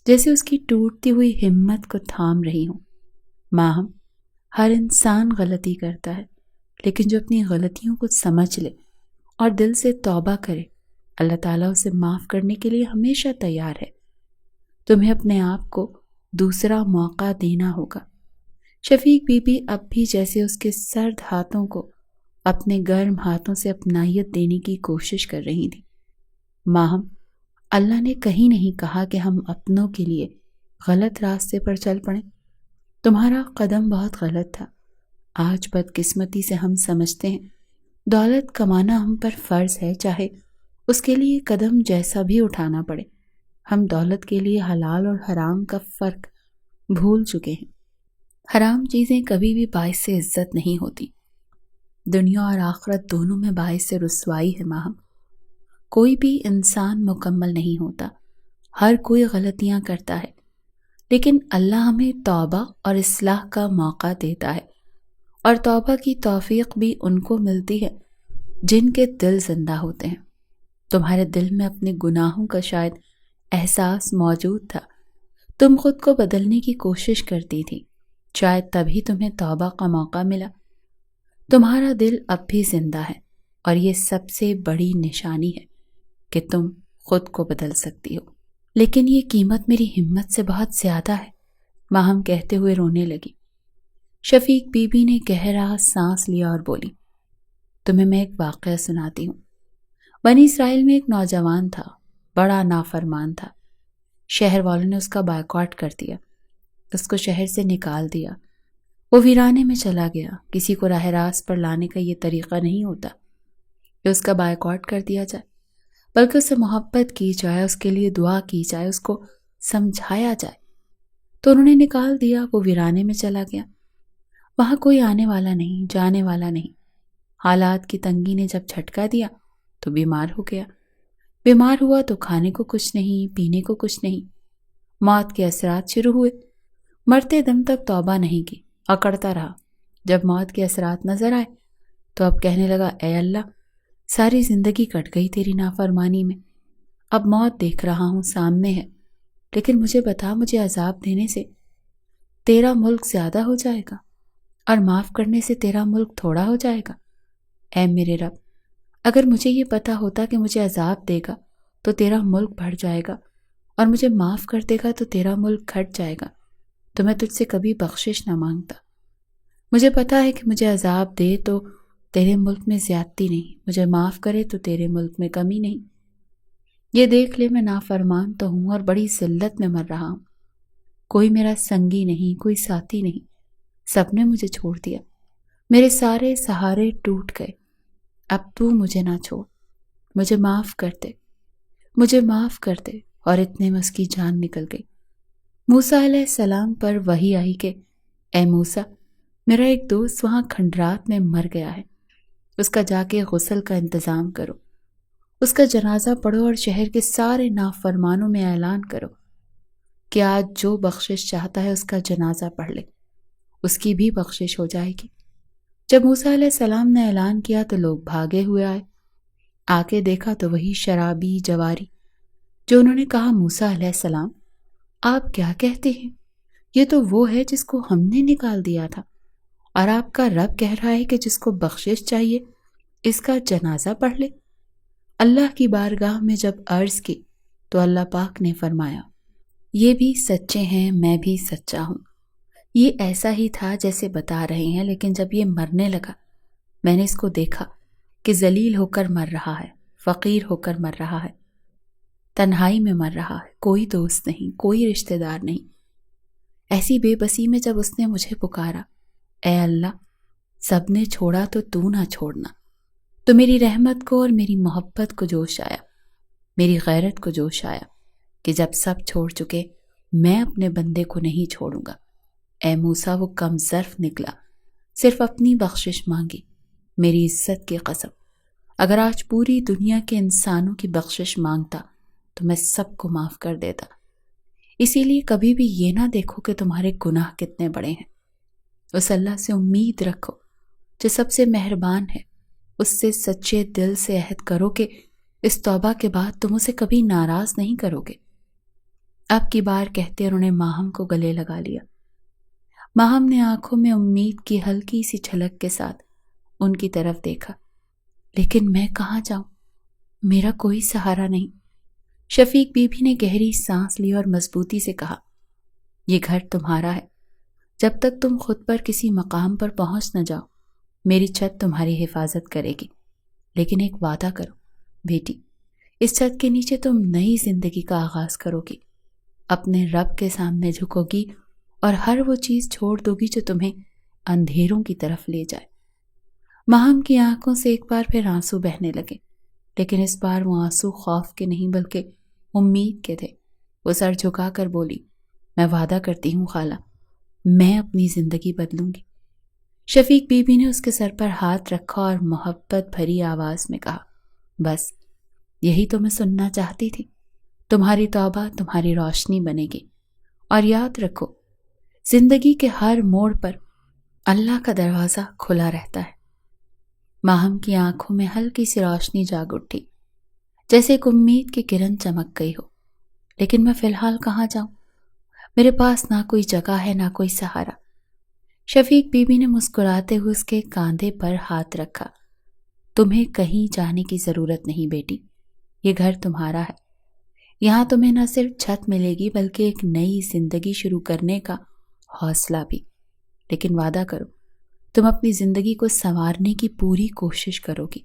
جیسے اس کی ٹوٹتی ہوئی ہمت کو تھام رہی ہوں۔ ماہم، ہر انسان غلطی کرتا ہے، لیکن جو اپنی غلطیوں کو سمجھ لے اور دل سے توبہ کرے، اللہ تعالیٰ اسے معاف کرنے کے لیے ہمیشہ تیار ہے۔ تمہیں اپنے آپ کو دوسرا موقع دینا ہوگا۔ شفیق بی بی اب بھی جیسے اس کے سرد ہاتھوں کو اپنے گرم ہاتھوں سے اپنائیت دینے کی کوشش کر رہی تھی۔ ماہم، اللہ نے کہیں نہیں کہا کہ ہم اپنوں کے لیے غلط راستے پر چل پڑیں۔ تمہارا قدم بہت غلط تھا۔ آج بدقسمتی سے ہم سمجھتے ہیں دولت کمانا ہم پر فرض ہے، چاہے اس کے لیے قدم جیسا بھی اٹھانا پڑے۔ ہم دولت کے لیے حلال اور حرام کا فرق بھول چکے ہیں۔ حرام چیزیں کبھی بھی باعث عزت نہیں ہوتی۔ دنیا اور آخرت دونوں میں باعث رسوائی ہے ماہم۔ کوئی بھی انسان مکمل نہیں ہوتا، ہر کوئی غلطیاں کرتا ہے، لیکن اللہ ہمیں توبہ اور اصلاح کا موقع دیتا ہے، اور توبہ کی توفیق بھی ان کو ملتی ہے جن کے دل زندہ ہوتے ہیں۔ تمہارے دل میں اپنے گناہوں کا شاید احساس موجود تھا، تم خود کو بدلنے کی کوشش کرتی تھی، شاید تبھی تمہیں توبہ کا موقع ملا۔ تمہارا دل اب بھی زندہ ہے، اور یہ سب سے بڑی نشانی ہے کہ تم خود کو بدل سکتی ہو۔ لیکن یہ قیمت میری ہمت سے بہت زیادہ ہے، ماہم کہتے ہوئے رونے لگی۔ شفیق بی بی نے گہرا سانس لیا اور بولی، تمہیں میں ایک واقعہ سناتی ہوں۔ بنی اسرائیل میں ایک نوجوان تھا، بڑا نافرمان تھا۔ شہر والوں نے اس کا بائیکاٹ کر دیا، اس کو شہر سے نکال دیا۔ وہ ویرانے میں چلا گیا۔ کسی کو راہ راست پر لانے کا یہ طریقہ نہیں ہوتا کہ اس کا بائیکاٹ کر دیا جائے، بلکہ اس سے محبت کی جائے، اس کے لیے دعا کی جائے، اس کو سمجھایا جائے۔ تو انہوں نے نکال دیا، وہ ویرانے میں چلا گیا۔ وہاں کوئی آنے والا نہیں، جانے والا نہیں۔ حالات کی تنگی نے جب جھٹکا دیا تو بیمار ہو گیا۔ بیمار ہوا تو کھانے کو کچھ نہیں، پینے کو کچھ نہیں۔ موت کے اثرات شروع ہوئے۔ مرتے دم تک توبہ نہیں کی، اکڑتا رہا۔ جب موت کے اثرات نظر آئے تو اب کہنے لگا، اے اللہ، ساری زندگی کٹ گئی تیری نافرمانی میں، اب موت دیکھ رہا ہوں سامنے ہے، لیکن مجھے بتا، مجھے عذاب دینے سے تیرا ملک زیادہ ہو جائے گا اور معاف کرنے سے تیرا ملک تھوڑا ہو جائے گا؟ اے میرے رب، اگر مجھے یہ پتا ہوتا کہ مجھے عذاب دے گا تو تیرا ملک بڑھ جائے گا، اور مجھے معاف کر دے گا تو تیرا ملک گھٹ جائے گا، تو میں تجھ سے کبھی بخشش نہ مانگتا۔ مجھے پتا ہے کہ مجھے عذاب دے تو تیرے ملک میں زیادتی نہیں، مجھے معاف کرے تو تیرے ملک میں کمی نہیں۔ یہ دیکھ لے میں نافرمان تو ہوں اور بڑی ذلت میں مر رہا ہوں، کوئی میرا سنگی نہیں، کوئی ساتھی نہیں، سب نے مجھے چھوڑ دیا، میرے سارے سہارے ٹوٹ گئے، اب تو مجھے نہ چھوڑ، مجھے معاف کر دے، مجھے معاف کر دے۔ اور اتنے میں اس کی جان نکل گئی۔ موسیٰ علیہ السلام پر وحی آئی کہ اے موسیٰ، میرا ایک دوست وہاں کھنڈرات میں مر گیا ہے، اس کا جا کے غسل کا انتظام کرو، اس کا جنازہ پڑھو اور شہر کے سارے نافرمانوں میں اعلان کرو کہ آج جو بخشش چاہتا ہے اس کا جنازہ پڑھ لے، اس کی بھی بخشش ہو جائے گی۔ جب موسیٰ علیہ السلام نے اعلان کیا تو لوگ بھاگے ہوئے آئے، آ کے دیکھا تو وہی شرابی جواری جو انہوں نے کہا موسیٰ علیہ السلام آپ کیا کہتے ہیں، یہ تو وہ ہے جس کو ہم نے نکال دیا تھا، اور آپ کا رب کہہ رہا ہے کہ جس کو بخشش چاہیے اس کا جنازہ پڑھ لے۔ اللہ کی بارگاہ میں جب عرض کی تو اللہ پاک نے فرمایا یہ بھی سچے ہیں، میں بھی سچا ہوں۔ یہ ایسا ہی تھا جیسے بتا رہے ہیں، لیکن جب یہ مرنے لگا میں نے اس کو دیکھا کہ ذلیل ہو کر مر رہا ہے، فقیر ہو کر مر رہا ہے، تنہائی میں مر رہا ہے، کوئی دوست نہیں، کوئی رشتہ دار نہیں۔ ایسی بے بسی میں جب اس نے مجھے پکارا اے اللہ، سب نے چھوڑا تو نہ چھوڑنا، تو میری رحمت کو اور میری محبت کو جوش آیا، میری غیرت کو جوش آیا کہ جب سب چھوڑ چکے میں اپنے بندے کو نہیں چھوڑوں گا۔ اے موسیٰ، وہ کم ظرف نکلا، صرف اپنی بخشش مانگی، میری عزت کی قسم اگر آج پوری دنیا کے انسانوں کی بخشش مانگتا تو میں سب کو معاف کر دیتا۔ اسی لیے کبھی بھی یہ نہ دیکھو کہ تمہارے گناہ کتنے بڑے ہیں، اس اللہ سے امید رکھو جو سب سے مہربان ہے، اس سے سچے دل سے عہد کرو کہ اس توبہ کے بعد تم اسے کبھی ناراض نہیں کرو گے۔ اب کی بار کہتے انہوں نے ماہم کو گلے لگا لیا۔ ماہم نے آنکھوں میں امید کی ہلکی سی جھلک کے ساتھ ان کی طرف دیکھا، لیکن میں کہاں جاؤں، میرا کوئی سہارا نہیں۔ شفیق بی بی نے گہری سانس لی اور مضبوطی سے کہا یہ گھر تمہارا ہے، جب تک تم خود پر کسی مقام پر پہنچ نہ جاؤ میری چھت تمہاری حفاظت کرے گی، لیکن ایک وعدہ کرو بیٹی، اس چھت کے نیچے تم نئی زندگی کا آغاز کرو گی، اپنے رب کے سامنے جھکو گی اور ہر وہ چیز چھوڑ دو گی جو تمہیں اندھیروں کی طرف لے جائے۔ ماہم کی آنکھوں سے ایک بار پھر آنسو بہنے لگے، لیکن اس بار وہ آنسو خوف کے نہیں بلکہ امید کے تھے۔ وہ سر جھکا کر بولی میں وعدہ کرتی ہوں خالہ، میں اپنی زندگی بدلوں گی۔ شفیق بی بی نے اس کے سر پر ہاتھ رکھا اور محبت بھری آواز میں کہا بس یہی تو میں سننا چاہتی تھی، تمہاری توبہ تمہاری روشنی بنے گی، اور یاد رکھو زندگی کے ہر موڑ پر اللہ کا دروازہ کھلا رہتا ہے۔ ماہم کی آنکھوں میں ہلکی سی روشنی جاگ اٹھی، جیسے ایک امید کی کرن چمک گئی ہو۔ لیکن میں فی الحال کہاں جاؤں، میرے پاس نہ کوئی جگہ ہے نہ کوئی سہارا۔ شفیق بی بی نے مسکراتے ہوئے اس کے کاندھے پر ہاتھ رکھا، تمہیں کہیں جانے کی ضرورت نہیں بیٹی، یہ گھر تمہارا ہے، یہاں تمہیں نہ صرف چھت ملے گی بلکہ ایک نئی زندگی شروع کرنے کا حوصلہ بھی۔ لیکن وعدہ کرو تم اپنی زندگی کو سنوارنے کی پوری کوشش کرو گی۔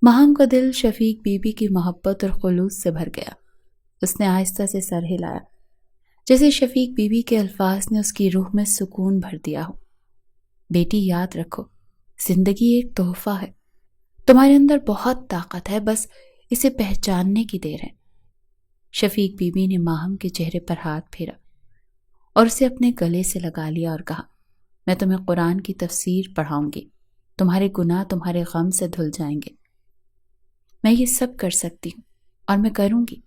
ماہم کا دل شفیق بی بی کی محبت اور خلوص سے بھر گیا۔ اس نے آہستہ سے سر ہلایا، جیسے شفیق بی بی کے الفاظ نے اس کی روح میں سکون بھر دیا ہو۔ بیٹی یاد رکھو، زندگی ایک تحفہ ہے، تمہارے اندر بہت طاقت ہے، بس اسے پہچاننے کی دیر ہے۔ شفیق بی بی نے ماہم کے چہرے پر ہاتھ پھیرا اور اسے اپنے گلے سے لگا لیا اور کہا میں تمہیں قرآن کی تفسیر پڑھاؤں گی، تمہارے گناہ تمہارے غم سے دھل جائیں گے۔ میں یہ سب کر سکتی ہوں اور میں کروں گی،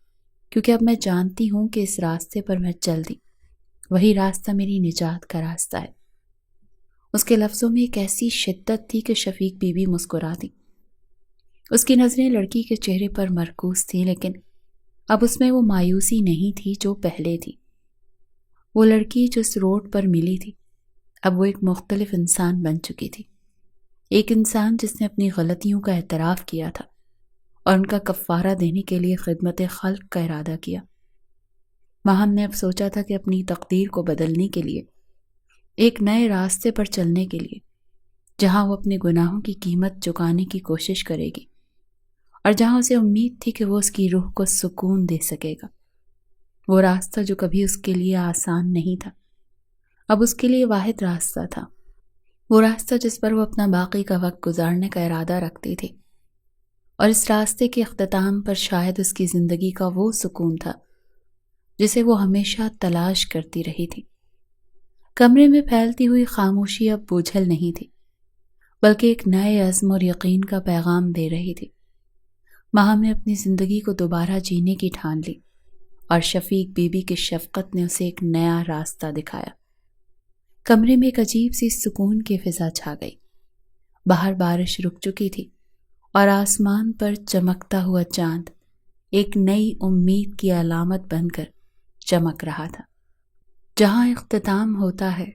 کیونکہ اب میں جانتی ہوں کہ اس راستے پر میں چل دی، وہی راستہ میری نجات کا راستہ ہے۔ اس کے لفظوں میں ایک ایسی شدت تھی کہ شفیق بی بی مسکرا دی۔ اس کی نظریں لڑکی کے چہرے پر مرکوز تھیں، لیکن اب اس میں وہ مایوسی نہیں تھی جو پہلے تھی۔ وہ لڑکی جو اس روڈ پر ملی تھی اب وہ ایک مختلف انسان بن چکی تھی، ایک انسان جس نے اپنی غلطیوں کا اعتراف کیا تھا اور ان کا کفارہ دینے کے لیے خدمت خلق کا ارادہ کیا۔ ماہم نے اب سوچا تھا کہ اپنی تقدیر کو بدلنے کے لیے، ایک نئے راستے پر چلنے کے لیے جہاں وہ اپنے گناہوں کی قیمت چکانے کی کوشش کرے گی، اور جہاں اسے امید تھی کہ وہ اس کی روح کو سکون دے سکے گا۔ وہ راستہ جو کبھی اس کے لیے آسان نہیں تھا، اب اس کے لیے واحد راستہ تھا۔ وہ راستہ جس پر وہ اپنا باقی کا وقت گزارنے کا ارادہ رکھتی تھی، اور اس راستے کے اختتام پر شاید اس کی زندگی کا وہ سکون تھا جسے وہ ہمیشہ تلاش کرتی رہی تھی۔ کمرے میں پھیلتی ہوئی خاموشی اب بوجھل نہیں تھی، بلکہ ایک نئے عزم اور یقین کا پیغام دے رہی تھی۔ ماہم نے اپنی زندگی کو دوبارہ جینے کی ٹھان لی، اور شفیق بی بی کی شفقت نے اسے ایک نیا راستہ دکھایا۔ کمرے میں ایک عجیب سی سکون کی فضا چھا گئی۔ باہر بارش رک چکی تھی، اور آسمان پر چمکتا ہوا چاند ایک نئی امید کی علامت بن کر چمک رہا تھا۔ جہاں اختتام ہوتا ہے،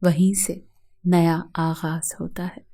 وہیں سے نیا آغاز ہوتا ہے۔